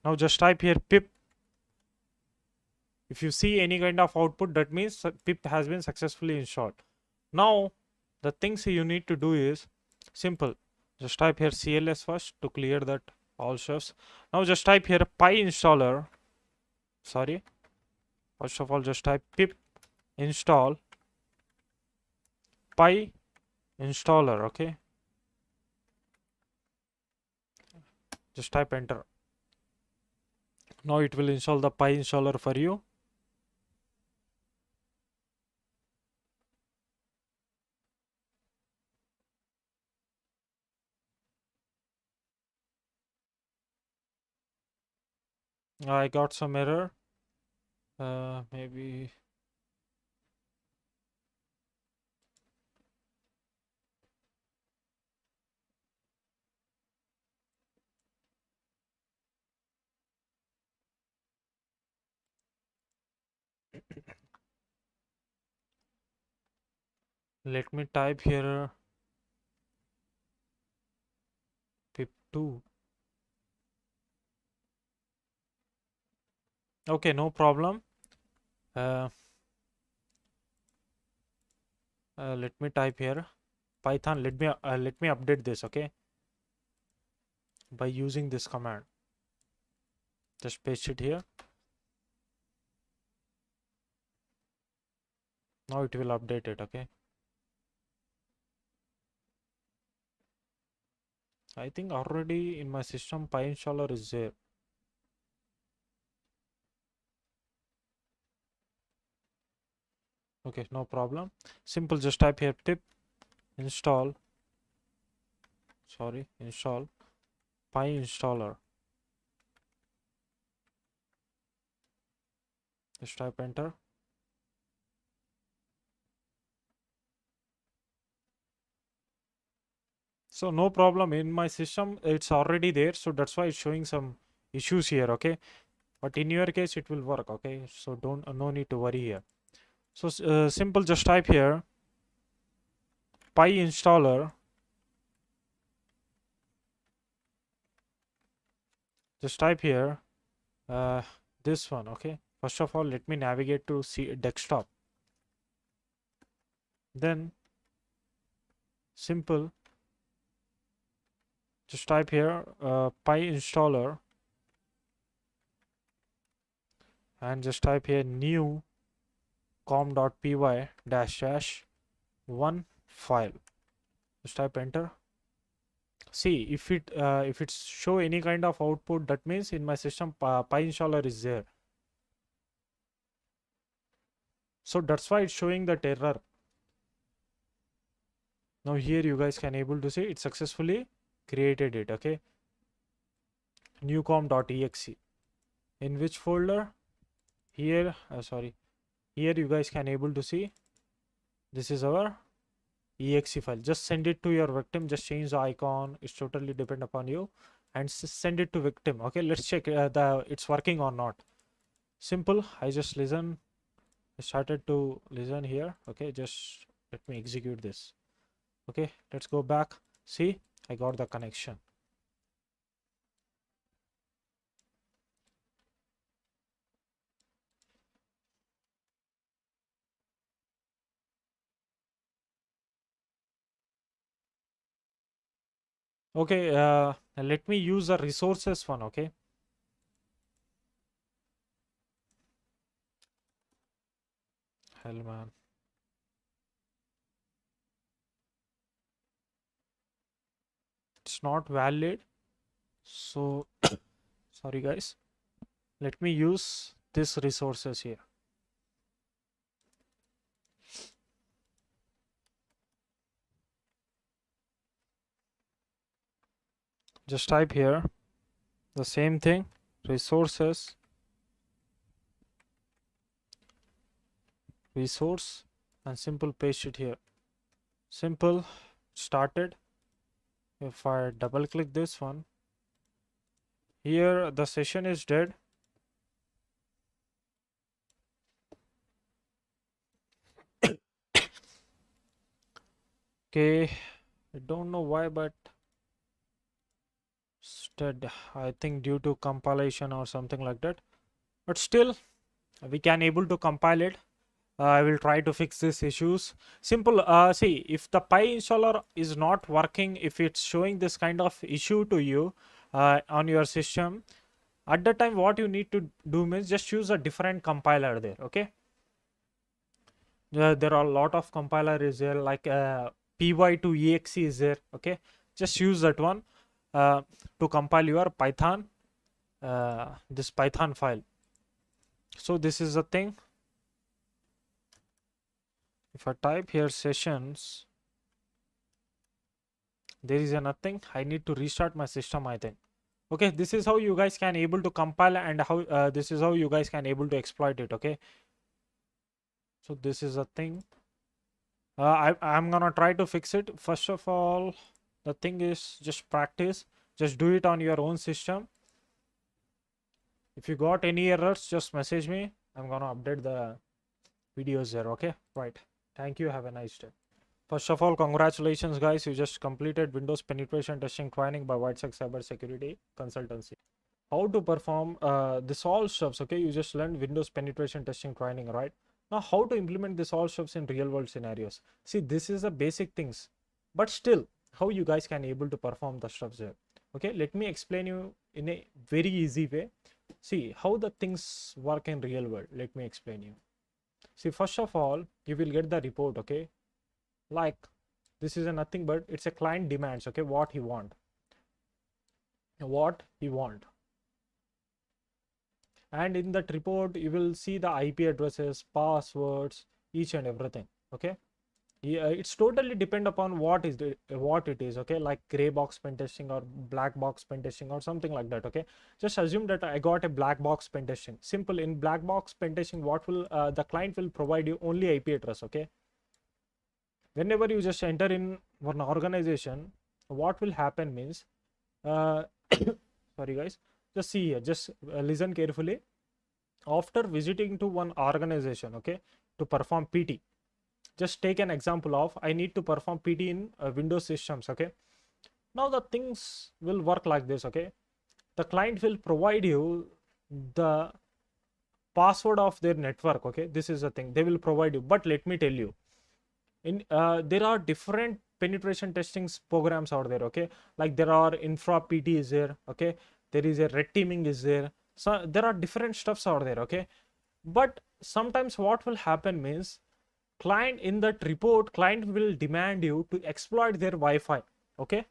Now just type here pip. If you see any kind of output, that means pip has been successfully installed. Now the things you need to do is simple. Just type here cls first to clear that all stuffs. Now just type here PyInstaller. Sorry, first of all just type pip install PyInstaller. Okay, just type enter. Now it will install the PyInstaller for you. I got some error. Maybe. Let me type here pip2. Okay, no problem. Let me type here Python. Let me update this. Okay, by using this command. Just paste it here. Now it will update it. Okay, I think already in my system PyInstaller is there. Okay, no problem. Simple, just type here pip install. Sorry, install PyInstaller. Just type enter. So no problem, in my system it's already there, so that's why it's showing some issues here, okay? But in your case it will work, okay? So don't no need to worry here. So simple, just type here pi installer, just type here uh, this one, okay? First of all, let me navigate to see desktop. Then simple, just type here pi installer and just type here new com.py dash dash one file. Just type enter. See if it's show any kind of output, that means in my system pi installer is there. So that's why it's showing that error. Now here you guys can able to see it successfully created it, okay? newcom.exe. In which folder? Here sorry, here you guys can able to see this is our exe file. Just send it to your victim, just change the icon, it's totally depend upon you, and send it to victim, okay? Let's check it's working or not. Simple, I just started to listen here, okay? Just let me execute this, okay? Let's go back. See, I got the connection. Okay, let me use the resources one, okay? Hell man, it's not valid, so sorry guys, let me use this resources here. Just type here the same thing, resources, resource, and simple paste it here. Simple, started. If I double click this one, here the session is dead. Okay, I don't know why, but dead. I think due to compilation or something like that, but still we can able to compile it. I will try to fix these issues. Simple, see if the pi installer is not working, if it's showing this kind of issue to you on your system, at the time what you need to do means just use a different compiler there, okay? There are a lot of compiler is there, like qwe55 is there, okay? Just use that one to compile your python, this python file. So this is the thing. If I type here sessions, there is a nothing. I need to restart my system, I think. Okay, this is how you guys can able to compile, and how this is how you guys can able to exploit it, okay? So this is a thing. I'm gonna try to fix it. First of all, the thing is just practice. Just do it on your own system. If you got any errors, just message me. I'm gonna update the videos there, okay? Right. Thank you. Have a nice day. First of all, congratulations, guys. You just completed Windows penetration testing training by Whitesec Cyber Security Consultancy. How to perform this all steps, okay? You just learned Windows penetration testing training, right? Now, how to implement this all steps in real world scenarios? See, this is the basic things, but still, how you guys can able to perform the steps there? Okay, let me explain you in a very easy way. See how the things work in real world. Let me explain you. See, first of all, you will get the report, okay? Like this is a nothing but it's a client demands, okay? What he want, and in that report you will see the IP addresses, passwords, each and everything, okay? Yeah, it's totally depend upon what it is, okay? Like gray box pen testing or black box pen testing or something like that, okay? Just assume that I got a black box pen testing. Simple, in black box pen testing, what will the client will provide you only IP address, okay? Whenever you just enter in one organization, what will happen means sorry guys, Just see here, just listen carefully. After visiting to one organization, okay, to perform PT, just take an example of I need to perform PT in Windows systems, okay. Now the things will work like this, okay. The client will provide you the password of their network, okay. This is the thing they will provide you, but let me tell you, in there are different penetration testing programs out there, okay. Like there are infra PT is there, okay. There is a red teaming is there, so there are different stuffs out there, okay. But sometimes what will happen means, client in that report, client will demand you to exploit their Wi-Fi, okay,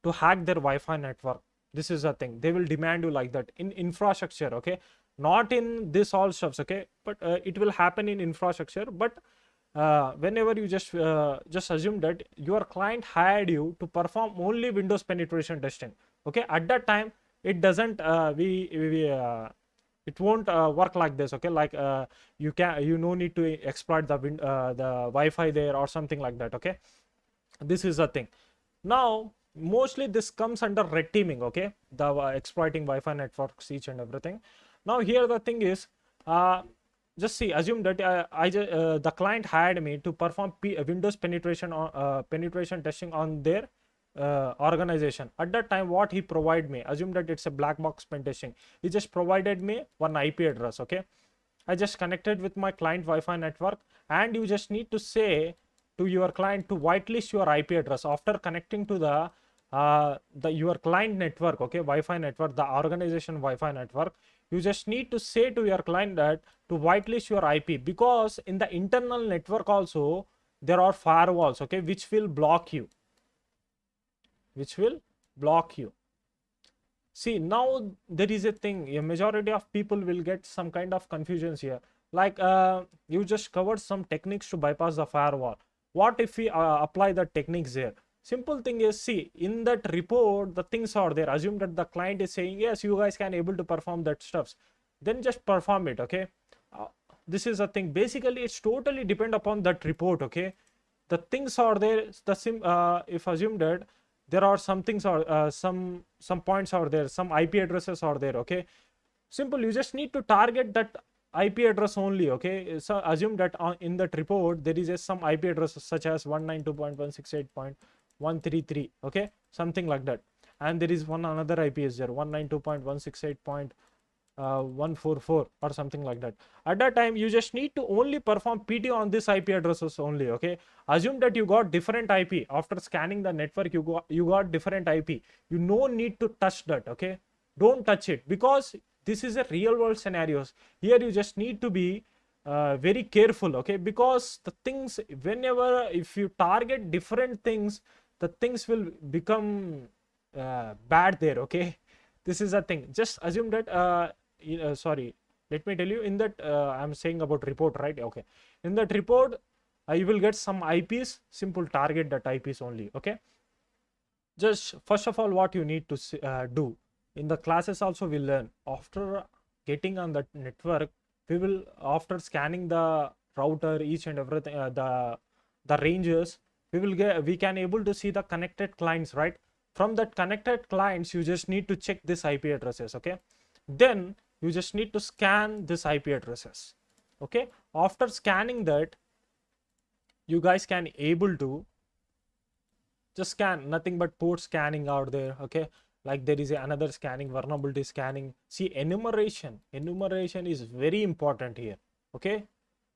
to hack their Wi-Fi network. This is a thing they will demand you like that in infrastructure, okay, not in this all stuffs, okay. But it will happen in infrastructure. But whenever you just assume that your client hired you to perform only Windows penetration testing, okay. At that time it doesn't we it won't work like this, okay. Like you no need to exploit the Wi-Fi there or something like that, okay. This is a thing. Now mostly this comes under red teaming, okay, the exploiting Wi-Fi networks, each and everything. Now here the thing is, just see, assume that the client hired me to perform Windows penetration testing on their organization. At that time what he provide me, assume that it's a black box pen testing, he just provided me one IP address, okay. I just connected with my client Wi-Fi network, and you just need to say to your client to whitelist your IP address after connecting to the your client network, okay, Wi-Fi network, the organization Wi-Fi network. You just need to say to your client that to whitelist your IP, because in the internal network also there are firewalls, okay, which will block you, See, now there is a thing, a majority of people will get some kind of confusions here. Like you just covered some techniques to bypass the firewall. What if we apply the techniques there? Simple thing is, see, in that report the things are there. Assume that the client is saying yes, you guys can able to perform that stuffs, then just perform it, okay. This is a thing. Basically it's totally depend upon that report, okay. The things are there. If assume that there are some things or some points are there, some IP addresses are there, okay. Simple, you just need to target that IP address only, okay. So assume that in that report there is some IP address such as 192.168.133, okay, something like that. And there is one another IP is there, 192.168.144 or something like that. At that time you just need to only perform PT on this IP addresses only, okay. Assume that you got different IP after scanning the network, you got different IP, you no need to touch that, okay. Don't touch it, because this is a real world scenarios. Here you just need to be very careful, okay, because the things, whenever if you target different things, the things will become bad there, okay. This is a thing. Just assume that sorry, let me tell you, in that I'm saying about report, right, okay. In that report you will get some IPs. Simple, target that IPs only, okay. Just first of all what you need to do in the classes also we learn, after getting on that network, we will, after scanning the router, each and everything, the ranges, we can able to see the connected clients, right. From that connected clients you just need to check this IP addresses, okay. Then you just need to scan this IP addresses, okay. After scanning that, you guys can able to just scan, nothing but port scanning out there, okay. Like there is another scanning, vulnerability scanning. See, enumeration is very important here, okay.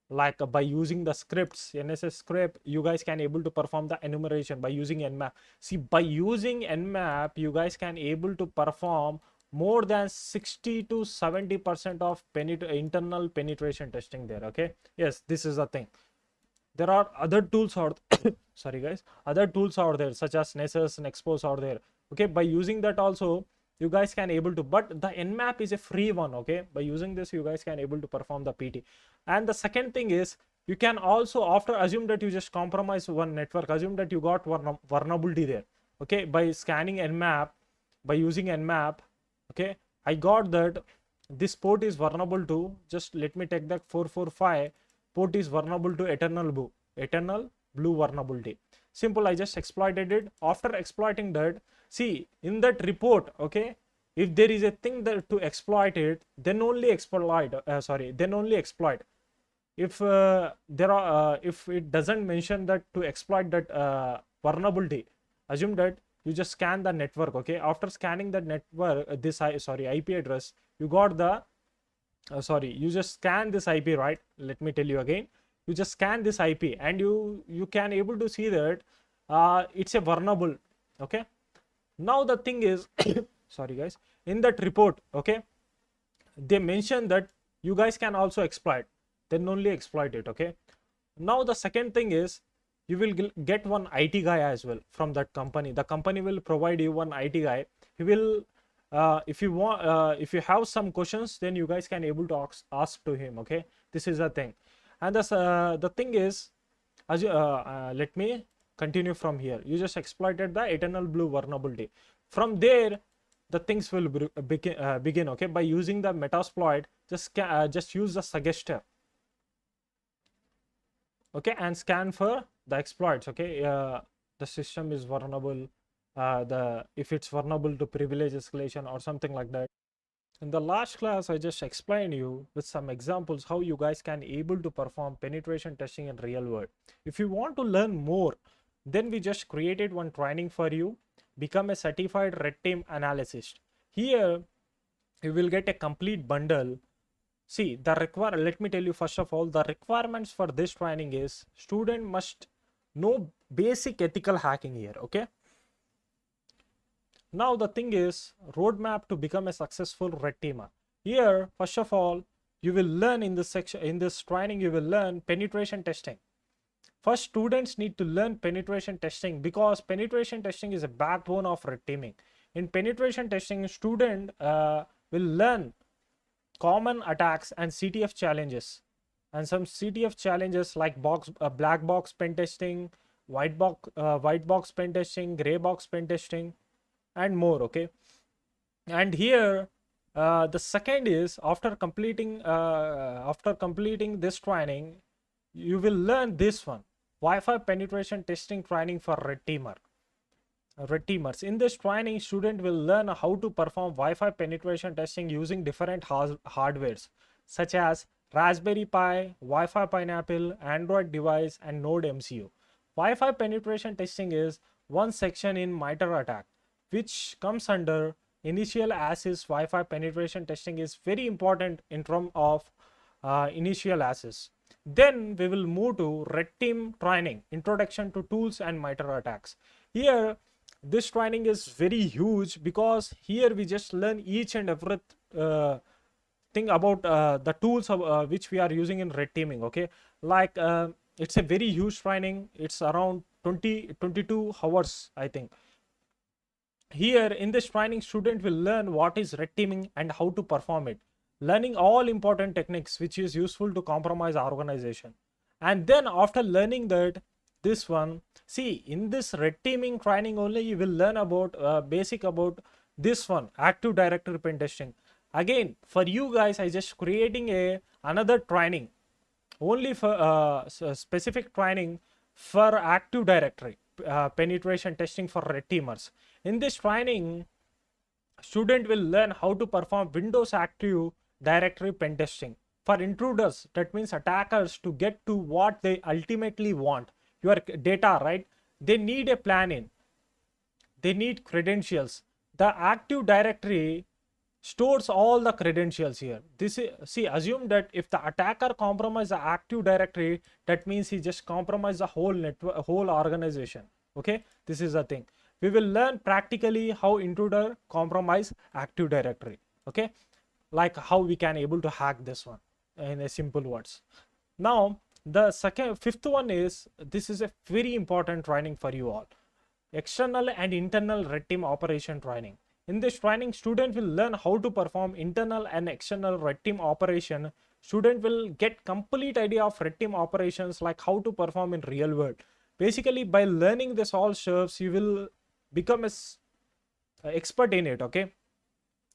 Like by using the scripts, NSS script, you guys can able to perform the enumeration by using nmap. See, by using nmap you guys can able to perform more than 60 to 70% of internal penetration testing there, okay. Yes, this is the thing. There are other tools out sorry guys, other tools out there such as Nessus and Expose out there, okay. By using that also you guys can able to, but the nmap is a free one, okay. By using this you guys can able to perform the PT. And the second thing is, you can also, after assume that you just compromise one network, assume that you got vulnerability there, okay. By scanning nmap, by using nmap, okay, I got that this port is vulnerable to, just let me take that 445 port is vulnerable to eternal blue vulnerability. Simple, I just exploited it. After exploiting that, see, in that report, okay, if there is a thing that to exploit it, then only exploit, then only exploit. If there are if it doesn't mention that to exploit that vulnerability, assume that you just scan the network. Okay, after scanning the network, this IP address, you got the you just scan this IP, right? Let me tell you again. You just scan this IP and you can able to see that it's a vulnerable. Okay, now the thing is sorry guys, in that report, okay, they mention that you guys can also exploit, then only exploit it. Okay, now the second thing is you will get one IT guy as well from that company. The company will provide you one IT guy. He will if you want if you have some questions, then you guys can able to ask to him. Okay, this is the thing. And the thing is, as you let me continue from here. You just exploited the eternal blue vulnerability. From there the things will begin. Okay, by using the metasploit, just use the suggester, okay, and scan for the exploits. Okay, the system is vulnerable, if it's vulnerable to privilege escalation or something like that. In the last class, I just explained you with some examples how you guys can able to perform penetration testing in real world. If you want to learn more, then we just created one training for you. Become a certified red team analyst. Here you will get a complete bundle. See, let me tell you first of all, the requirements for this training is student must know basic ethical hacking here. Okay, now the thing is roadmap to become a successful red teamer. Here first of all, you will learn in this section, in this training you will learn penetration testing. First, students need to learn penetration testing because penetration testing is a backbone of red teaming. In penetration testing, student will learn common attacks and CTF challenges, and some CTF challenges like black box pen testing, white box pen testing, gray box pen testing, and more. Okay, and here the second is after completing this training, you will learn this one, Wi-Fi penetration testing training for red teamers. In this training, student will learn how to perform Wi-Fi penetration testing using different hardwares such as Raspberry Pi, Wi-Fi Pineapple, Android device, and Node MCU. Wi-Fi penetration testing is one section in MITRE ATT&CK, which comes under initial access. Wi-Fi penetration testing is very important in terms of initial access. Then we will move to red team training, introduction to tools and MITRE attacks. Here this training is very huge because here we just learn each and every thing about the tools of, which we are using in red teaming. Okay, like it's a very huge training. It's around 22 hours, I think. Here in this training, student will learn what is red teaming and how to perform it, learning all important techniques which is useful to compromise organization. And then after learning that, this one, see, in this red teaming training only you will learn about basic about this one, Active Directory pen testing. Again, for you guys, I just creating another training only for specific training for Active Directory penetration testing for red teamers. In this training, student will learn how to perform Windows Active Directory pen testing for intruders, that means attackers, to get to what they ultimately want, your data, right? They need a plan in, they need credentials. The Active Directory stores all the credentials here. This is, see, assume that if the attacker compromise the Active Directory, that means he just compromised the whole network, whole organization. Okay, this is the thing. We will learn practically how intruder compromise Active Directory. Okay, like how we can able to hack this one in a simple words. Now the fifth one is, this is a very important training for you all, external and internal red team operation training. In this training, student will learn how to perform internal and external red team operation. Student will get complete idea of red team operations, like how to perform in real world. Basically, by learning this all stuffs, you will become a expert in it. Okay,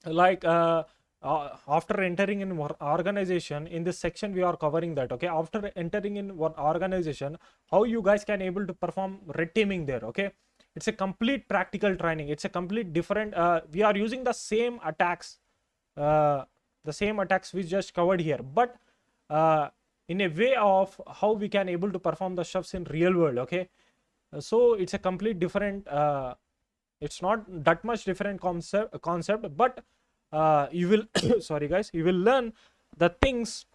like after entering in one organization, in this section we are covering that. Okay, after entering in one organization, how you guys can able to perform red teaming there. Okay, It's a complete practical training. It's a complete different, we are using uh, the same attacks we just covered here, but uh, in a way of how we can able to perform the stuffs in real world. Okay. So it's a complete different, it's not that much different concept, but you will sorry guys, you will learn the things,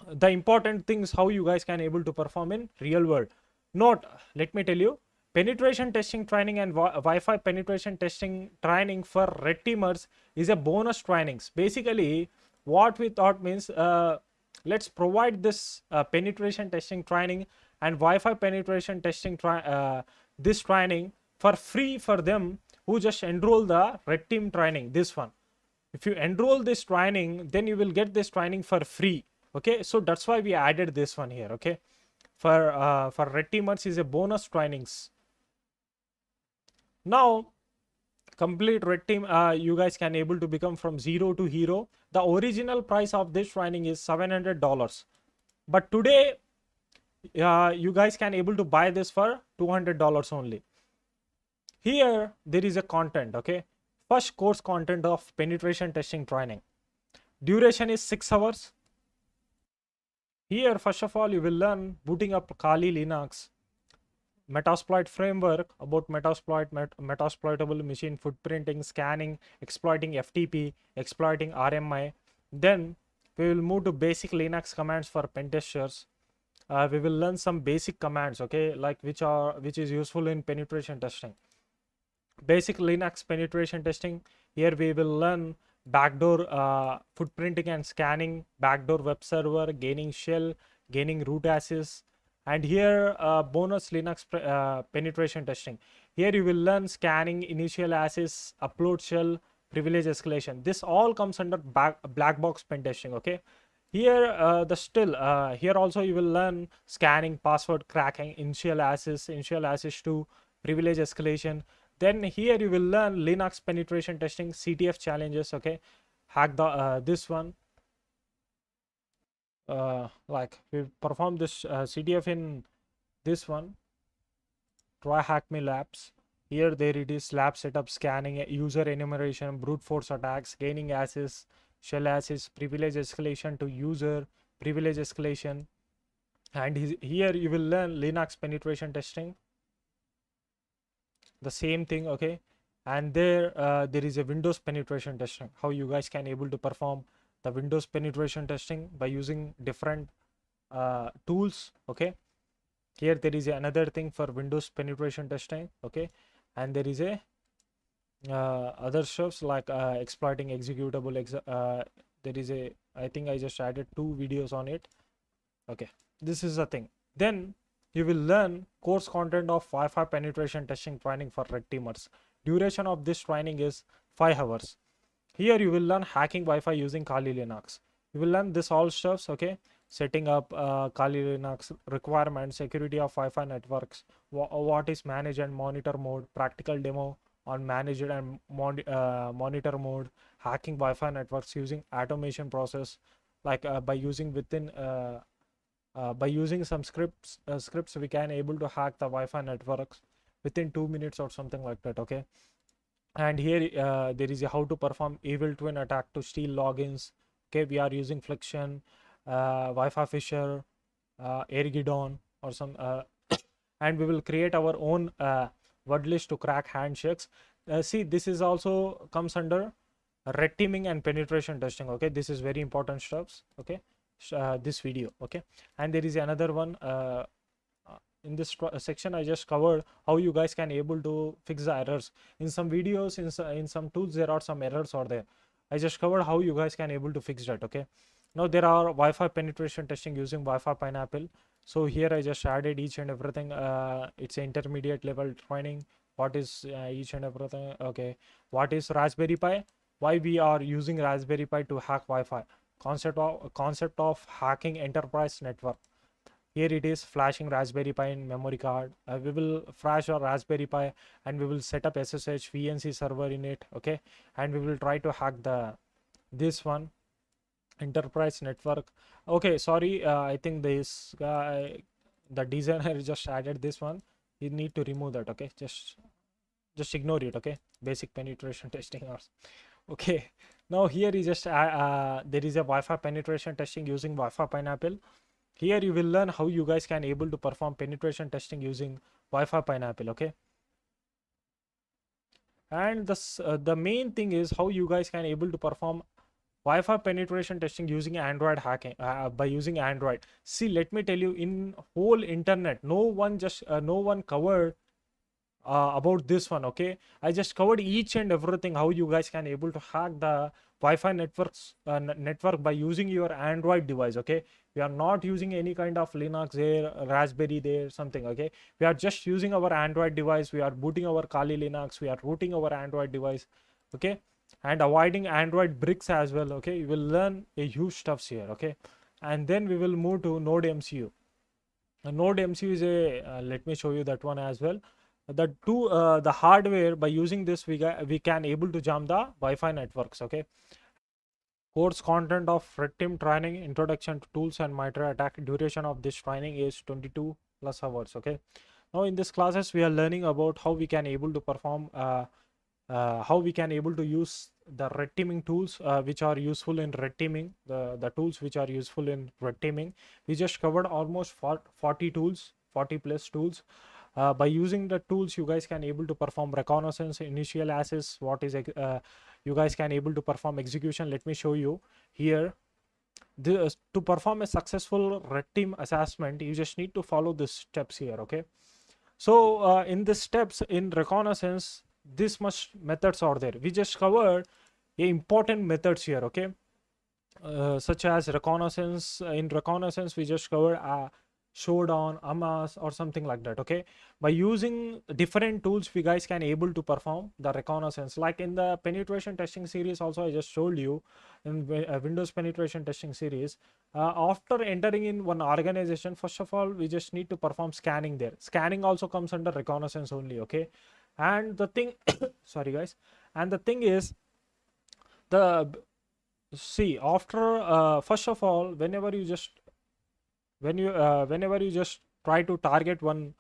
the important things, how you guys can able to perform in real world. Note, let me tell you, penetration testing training and Wi-Fi penetration testing training for red teamers is a bonus trainings. Basically what we thought means, let's provide this penetration testing training and Wi-Fi penetration testing this training for free for them who just enroll the red team training, this one. If you enroll this training, then you will get this training for free. Okay, so that's why we added this one here. Okay, for red teamers is a bonus trainings. Now complete red team, you guys can able to become from 0 to hero. The original price of this training is $700, but today you guys can able to buy this for $200 only. Here there is a content. Okay, first course content of penetration testing training, duration is 6 hours. Here first of all you will learn booting up Kali Linux, Metasploit framework, about metasploitable machine footprinting, scanning, exploiting FTP, exploiting RMI. Then we will move to basic Linux commands for pen testers. We will learn some basic commands, okay, like which is useful in penetration testing. Basic Linux penetration testing. Here we will learn backdoor footprinting and scanning, backdoor web server, gaining shell, gaining root access. And here bonus Linux penetration testing. Here you will learn scanning, initial access, upload shell, privilege escalation. This all comes under black box pen testing. Okay, here here also you will learn scanning, password cracking, initial access to privilege escalation. Then here you will learn Linux penetration testing, CTF challenges. Okay, hack the this one. Like we perform this CTF in this one, try hack me labs. Here there it is, lab setup, scanning, user enumeration, brute force attacks, gaining access, shell access, privilege escalation to user, privilege escalation. And here you will learn Linux penetration testing, the same thing. Okay, and there is a Windows penetration testing, how you guys can able to perform the Windows penetration testing by using different tools. Okay, here there is another thing for Windows penetration testing. Okay, and there is a other stuffs like exploiting executable there is a, I think I just added 2 videos on it. Okay, this is the thing. Then you will learn course content of Wi-Fi penetration testing training for red teamers. Duration of this training is 5 hours. Here you will learn hacking Wi-Fi using Kali Linux. You will learn this all stuffs. Okay, setting up Kali Linux, requirements, security of Wi-Fi networks, what is manage and monitor mode, practical demo on managed and monitor mode, hacking Wi-Fi networks using automation process, like by using some scripts we can able to hack the Wi-Fi networks within 2 minutes or something like that. Okay, and here there is a how to perform evil twin attack to steal logins. Okay, we are using Flexion, Wi-Fi Fisher, Ergidon or some and we will create our own word list to crack handshakes. See, this is also comes under red teaming and penetration testing. Okay, this is very important stuffs. Okay, this video. Okay, and there is another one in this section I just covered how you guys can able to fix the errors. In some videos, in some tools there are some errors are there. I just covered how you guys can able to fix that. Okay, now there are Wi-Fi penetration testing using Wi-Fi Pineapple. So here I just added each and everything. It's intermediate level training. What is each and everything? Okay, what is Raspberry Pi? Why we are using Raspberry Pi to hack Wi-Fi? Concept of hacking enterprise network. Here it is, flashing Raspberry Pi in memory card. We will flash our Raspberry Pi and we will set up SSH VNC server in it. Okay, and we will try to hack this one, enterprise network. Okay, sorry, I think this guy, the designer just added this one. You need to remove that. Okay, just just ignore it, okay? Basic penetration testing or okay. Now here is just there is a Wi-Fi penetration testing using Wi-Fi Pineapple. Here you will learn how you guys can able to perform penetration testing using Wi-Fi Pineapple, okay? And the main thing is how you guys can able to perform Wi-Fi penetration testing using Android hacking by using Android. See, let me tell you, in whole internet, no one covered about this one, okay? I just covered each and everything how you guys can able to hack the Wi-Fi network by using your Android device, okay? We are not using any kind of Linux there, Raspberry there, something, okay? We are just using our Android device. We are booting our Kali Linux. We are rooting our Android device, okay? And avoiding Android bricks as well, okay? You will learn a huge stuffs here, okay? And then we will move to Node MCU. Node MCU is a let me show you that one as well. The hardware, by using this we can able to jam the Wi-Fi networks, okay? Course content of red team training, introduction to tools and MITRE attack. Duration of this training is 22 plus hours, okay? Now in this classes we are learning about how we can able to perform how we can able to use the red teaming tools which are useful in red teaming, the tools which are useful in red teaming. We just covered almost 40 tools, 40 plus tools. By using the tools, you guys can able to perform reconnaissance, initial access, you guys can able to perform execution. Let me show you here. To perform a successful red team assessment, you just need to follow the steps here, okay? So in the steps in reconnaissance, this much methods are there. We just covered important methods here, okay? Such as reconnaissance. In reconnaissance, we just covered showdown, amas, or something like that, okay? By using different tools, we guys can able to perform the reconnaissance. Like in the penetration testing series also, I just showed you in Windows penetration testing series, after entering in one organization, first of all we just need to perform scanning there. Scanning also comes under reconnaissance only, okay? And the thing sorry guys, and the thing is, the see, after first of all, whenever you just try to target one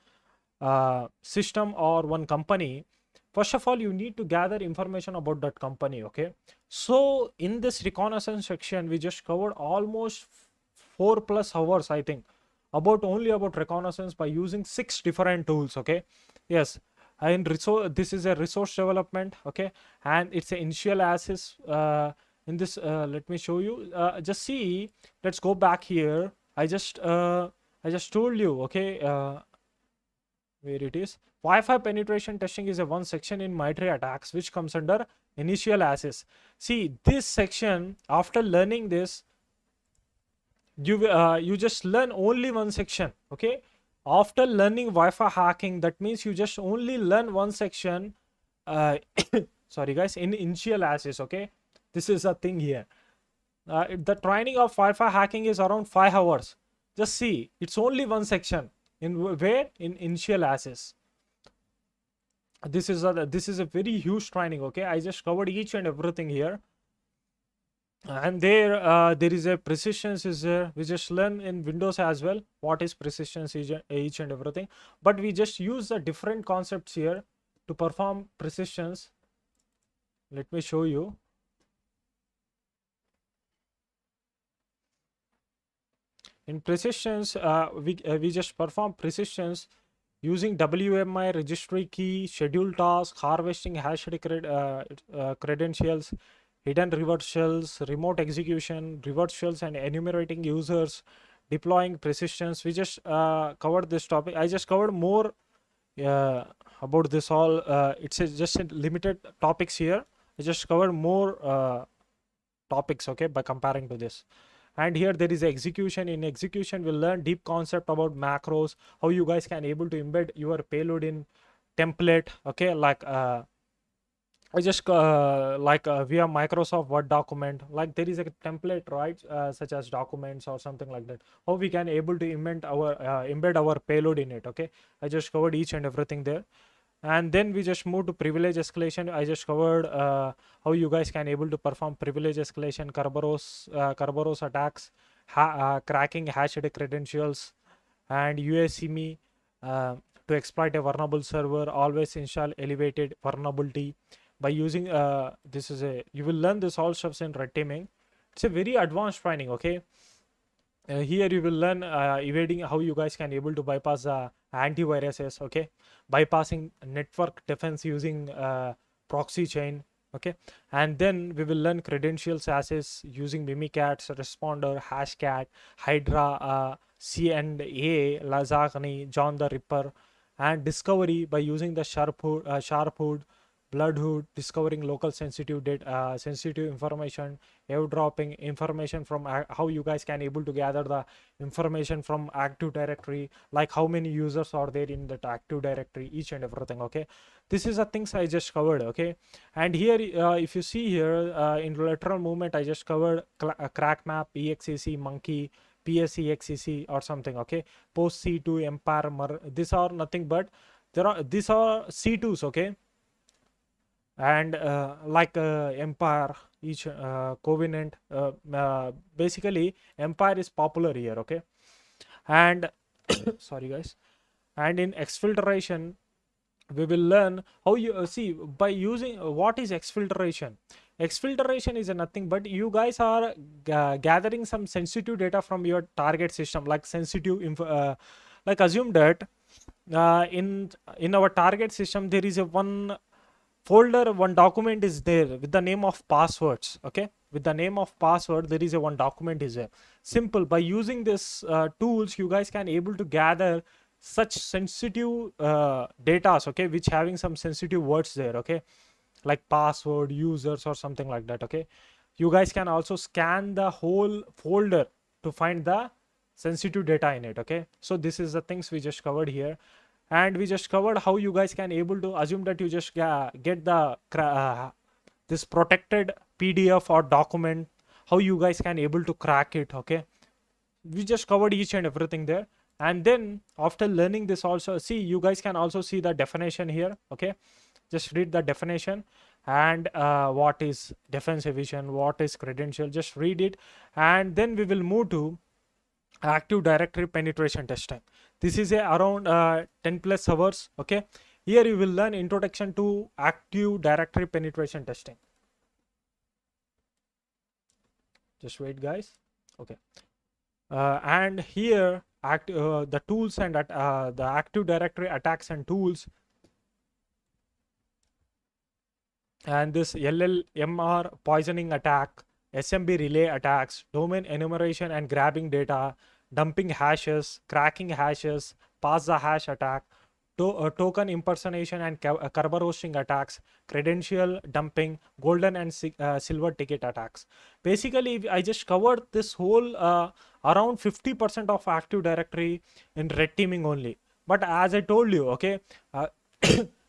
system or one company, first of all you need to gather information about that company, okay? So in this reconnaissance section, we just covered almost 4 plus hours, I think, only about reconnaissance by using 6 different tools, okay? Yes. And this is a resource development, okay? And it's an initial access. In this let me show you, just see, let's go back here. I just told you, okay, where it is. Wi-Fi penetration testing is a one section in MITRE attacks which comes under initial access. See, this section, after learning this, you just learn only one section, okay? After learning Wi-Fi hacking, that means you just only learn one section. Sorry guys, in initial access, okay? This is a thing here. The training of Wi-Fi hacking is around 5 hours. Just see, it's only one section. In where? In initial access. This is a very huge training, okay? I just covered each and everything here. And there is a precisions is there. We just learn in Windows as well what is precisions, each and everything. But we just use the different concepts here to perform precisions. Let me show you. In precisions, we just perform precisions using WMI, registry key, schedule task, harvesting hashed credentials, hidden reverse shells, remote execution, reverse shells, and enumerating users, deploying precisions. We just covered this topic. I just covered more about this all. It's just limited topics here. I just covered more topics, okay, by comparing to this. And here there is execution. In execution, we'll learn deep concept about macros, how you guys can able to embed your payload in template, okay? Like I just via Microsoft Word document, like there is a template, right? Such as documents or something like that. How we can able to embed our payload in it, okay? I just covered each and everything there. And then we just move to privilege escalation. I just covered how you guys can able to perform privilege escalation, Kerberos attacks, cracking hashed credentials, and UACME, to exploit a vulnerable server, always install elevated vulnerability by using this is a, you will learn this all stuffs in red teaming. It's a very advanced training, okay. Here you will learn evading, how you guys can able to bypass antiviruses, okay, bypassing network defense using proxy chain, okay. And then we will learn credentials access using mimikatz, responder, hashcat, hydra, c and a, lazagni, john the ripper, and discovery by using the sharphood, bloodhood, discovering local sensitive data, sensitive information, airdropping information from how you guys can able to gather the information from active directory, like how many users are there in that active directory, each and everything, okay. This is the things I just covered, okay. And here if you see here in lateral movement, I just covered crack map, exec, monkey, psexec or something, okay. Post c2, empire, these are nothing but these are c2s, okay. And like empire, each covenant, basically empire is popular here, okay. And sorry guys. And in exfiltration we will learn how you see by using what is exfiltration. Exfiltration is nothing but you guys are gathering some sensitive data from your target system, like sensitive like assume that in our target system there is a one folder, one document is there with the name of passwords, okay. With the name of password there is a one document is there. Simple, by using this tools you guys can able to gather such sensitive data, okay, which having some sensitive words there, okay, like password, users or something like that, okay. You guys can also scan the whole folder to find the sensitive data in it, okay. So this is the things we just covered here. And we just covered how you guys can able to assume that you just get the this protected PDF or document, how you guys can able to crack it, okay. We just covered each and everything there. And then after learning this also, see, you guys can also see the definition here, okay. Just read the definition and what is defense evasion, what is credential, just read it. And then we will move to active directory penetration testing. This is around 10 plus hours, okay. Here you will learn introduction to active directory penetration testing. Just wait guys, okay. And here the tools and the active directory attacks and tools, and this LLMR poisoning attack, SMB relay attacks, domain enumeration and grabbing data, dumping hashes, cracking hashes, pass the hash attack, token impersonation and Kerberos attacks, credential dumping, golden and silver ticket attacks. Basically, I just covered this whole around 50% of active directory in red teaming only. But as I told you, okay, I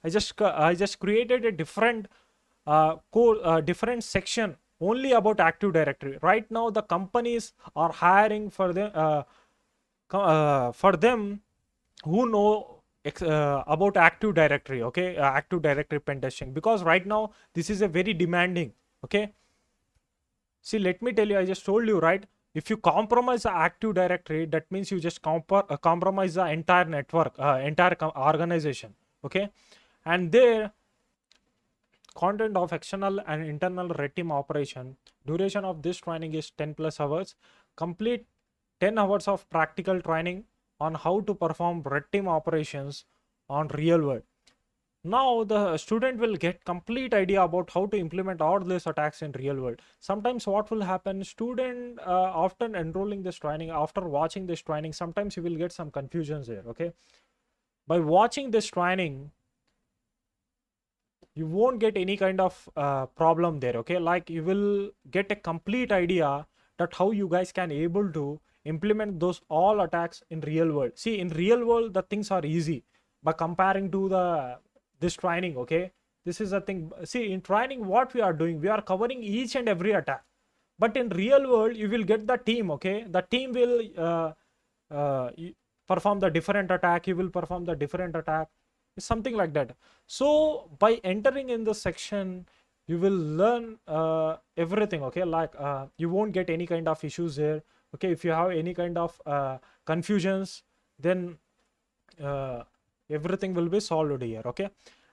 just created a different different section only about active directory. Right now the companies are hiring for them who know about active directory, okay, active directory pen testing, because right now this is a very demanding, okay. See, let me tell you, I just told you, right, if you compromise the active directory, that means you just compromise the entire network, entire organization, okay. And there content of external and internal red team operation, duration of this training is 10 plus hours. Complete 10 hours of practical training on how to perform red team operations on real world. Now the student will get complete idea about how to implement all these attacks in real world. Sometimes what will happen, student after enrolling this training, after watching this training, sometimes you will get some confusions there, okay. By watching this training you won't get any kind of problem there, okay. Like you will get a complete idea that how you guys can able to implement those all attacks in real world. See, in real world the things are easy by comparing to this training, okay. This is the thing. See, in training what we are doing, we are covering each and every attack, but in real world you will get the team, okay. The team will perform the different attack, you will perform the different attack, something like that. So by entering in the section you will learn everything, okay. Like you won't get any kind of issues there, okay. If you have any kind of confusions, then everything will be solved here. Okay,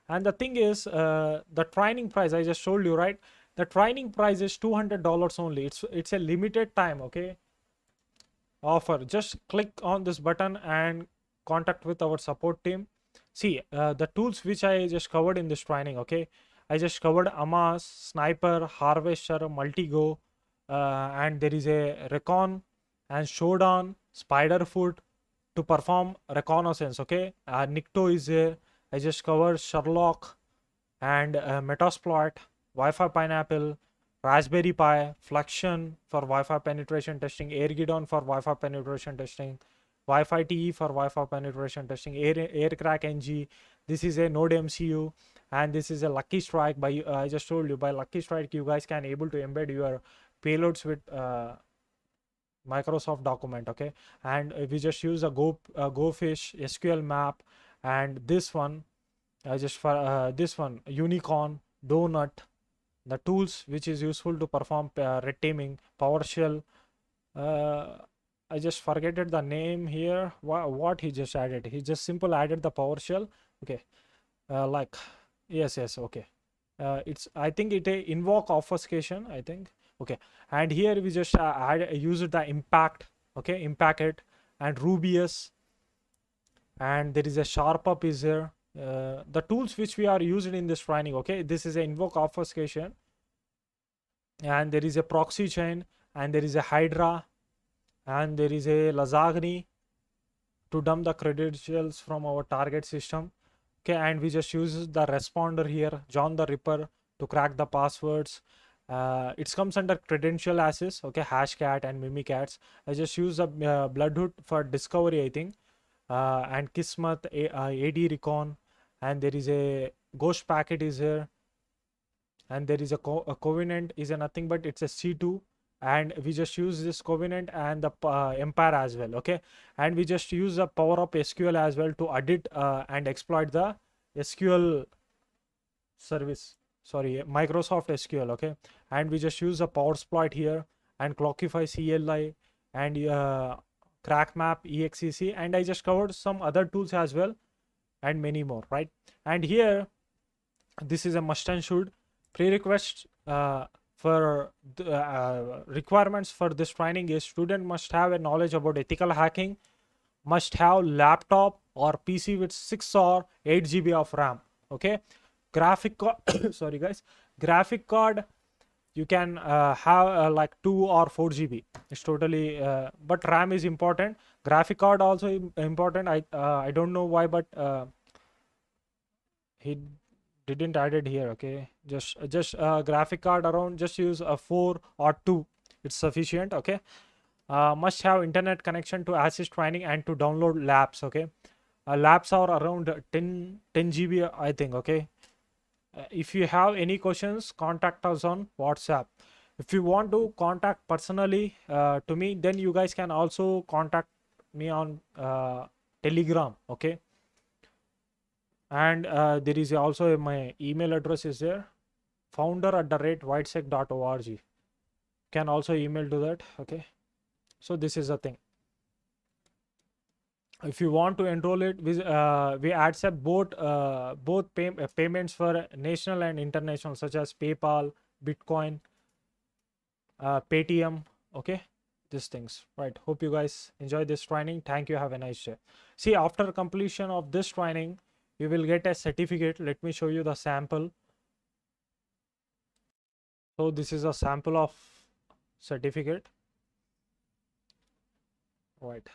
and the thing is, the training price I just told you, right? The training price is $200 only. It's a limited time, okay, offer. Just click on this button and contact with our support team. See, the tools which I just covered in this training, okay, I just covered AMAS, Sniper, Harvester, Multigo, and there is a Recon and Showdown, Spiderfoot to perform reconnaissance. Okay, Nikto is there. I just covered Sherlock and Metasploit, Wi-Fi Pineapple, Raspberry Pi, Fluxion for Wi-Fi penetration testing, Airgidon for Wi-Fi penetration testing, Wi-Fi TE for Wi-Fi penetration testing, Aircrack NG. This is a Node MCU, and this is a Lucky Strike. By I just told you, by Lucky Strike you guys can able to embed your payloads with Microsoft document. Okay, and we just use a GoFish SQL map, and this one just for this one Unicorn, Donut, the tools which is useful to perform red teaming, PowerShell. I just forgetted the name here. What he just added? He just simple added the PowerShell. Okay, like yes, okay. It's I think it a invoke obfuscation. I think okay, and here we just used the impact. Okay, impact it and Rubius, and there is a sharp up is there. The tools which we are using in this training, okay, this is a invoke obfuscation, and there is a proxy chain, and there is a Hydra, and there is a Lasagna to dump the credentials from our target system. Okay, and we just use the responder here, John the Ripper, to crack the passwords. It comes under credential access, okay, Hashcat and Mimikatz. I just use a Bloodhood for discovery, I think, and Kismet, AD Recon, and there is a Ghost packet is here, and there is a Covenant is a nothing but it's a C2, and we just use this Covenant and the Empire as well. Okay, and we just use the power up SQL as well to edit and exploit the SQL service, sorry, Microsoft SQL. Okay, and we just use a power exploit here and Clockify CLI and crackmap exec, and I just covered some other tools as well and many more, right? And here this is a must and should prerequisite for the requirements for this training is student must have a knowledge about ethical hacking, must have laptop or PC with 6 or 8 GB of RAM. Okay, graphic card sorry guys, graphic card you can have like 2 or 4 GB. It's totally but RAM is important. Graphic card also important. I don't know why, but he didn't add it here. Okay, just graphic card around, just use a 4 or 2, it's sufficient. Okay, must have internet connection to access training and to download labs. Okay, labs are around 10 GB I think. Okay, if you have any questions, contact us on WhatsApp. If you want to contact personally to me, then you guys can also contact me on Telegram. Okay, and there is also my email address is there, founder@whitesec.org. Can also email to that. Okay, so this is the thing. If you want to enroll it, we accept both payments for national and international, such as PayPal, Bitcoin, Paytm. Okay, these things, right? Hope you guys enjoy this training. Thank you. Have a nice day. See, after completion of this training, you will get a certificate. Let me show you the sample. So this is a sample of certificate, right?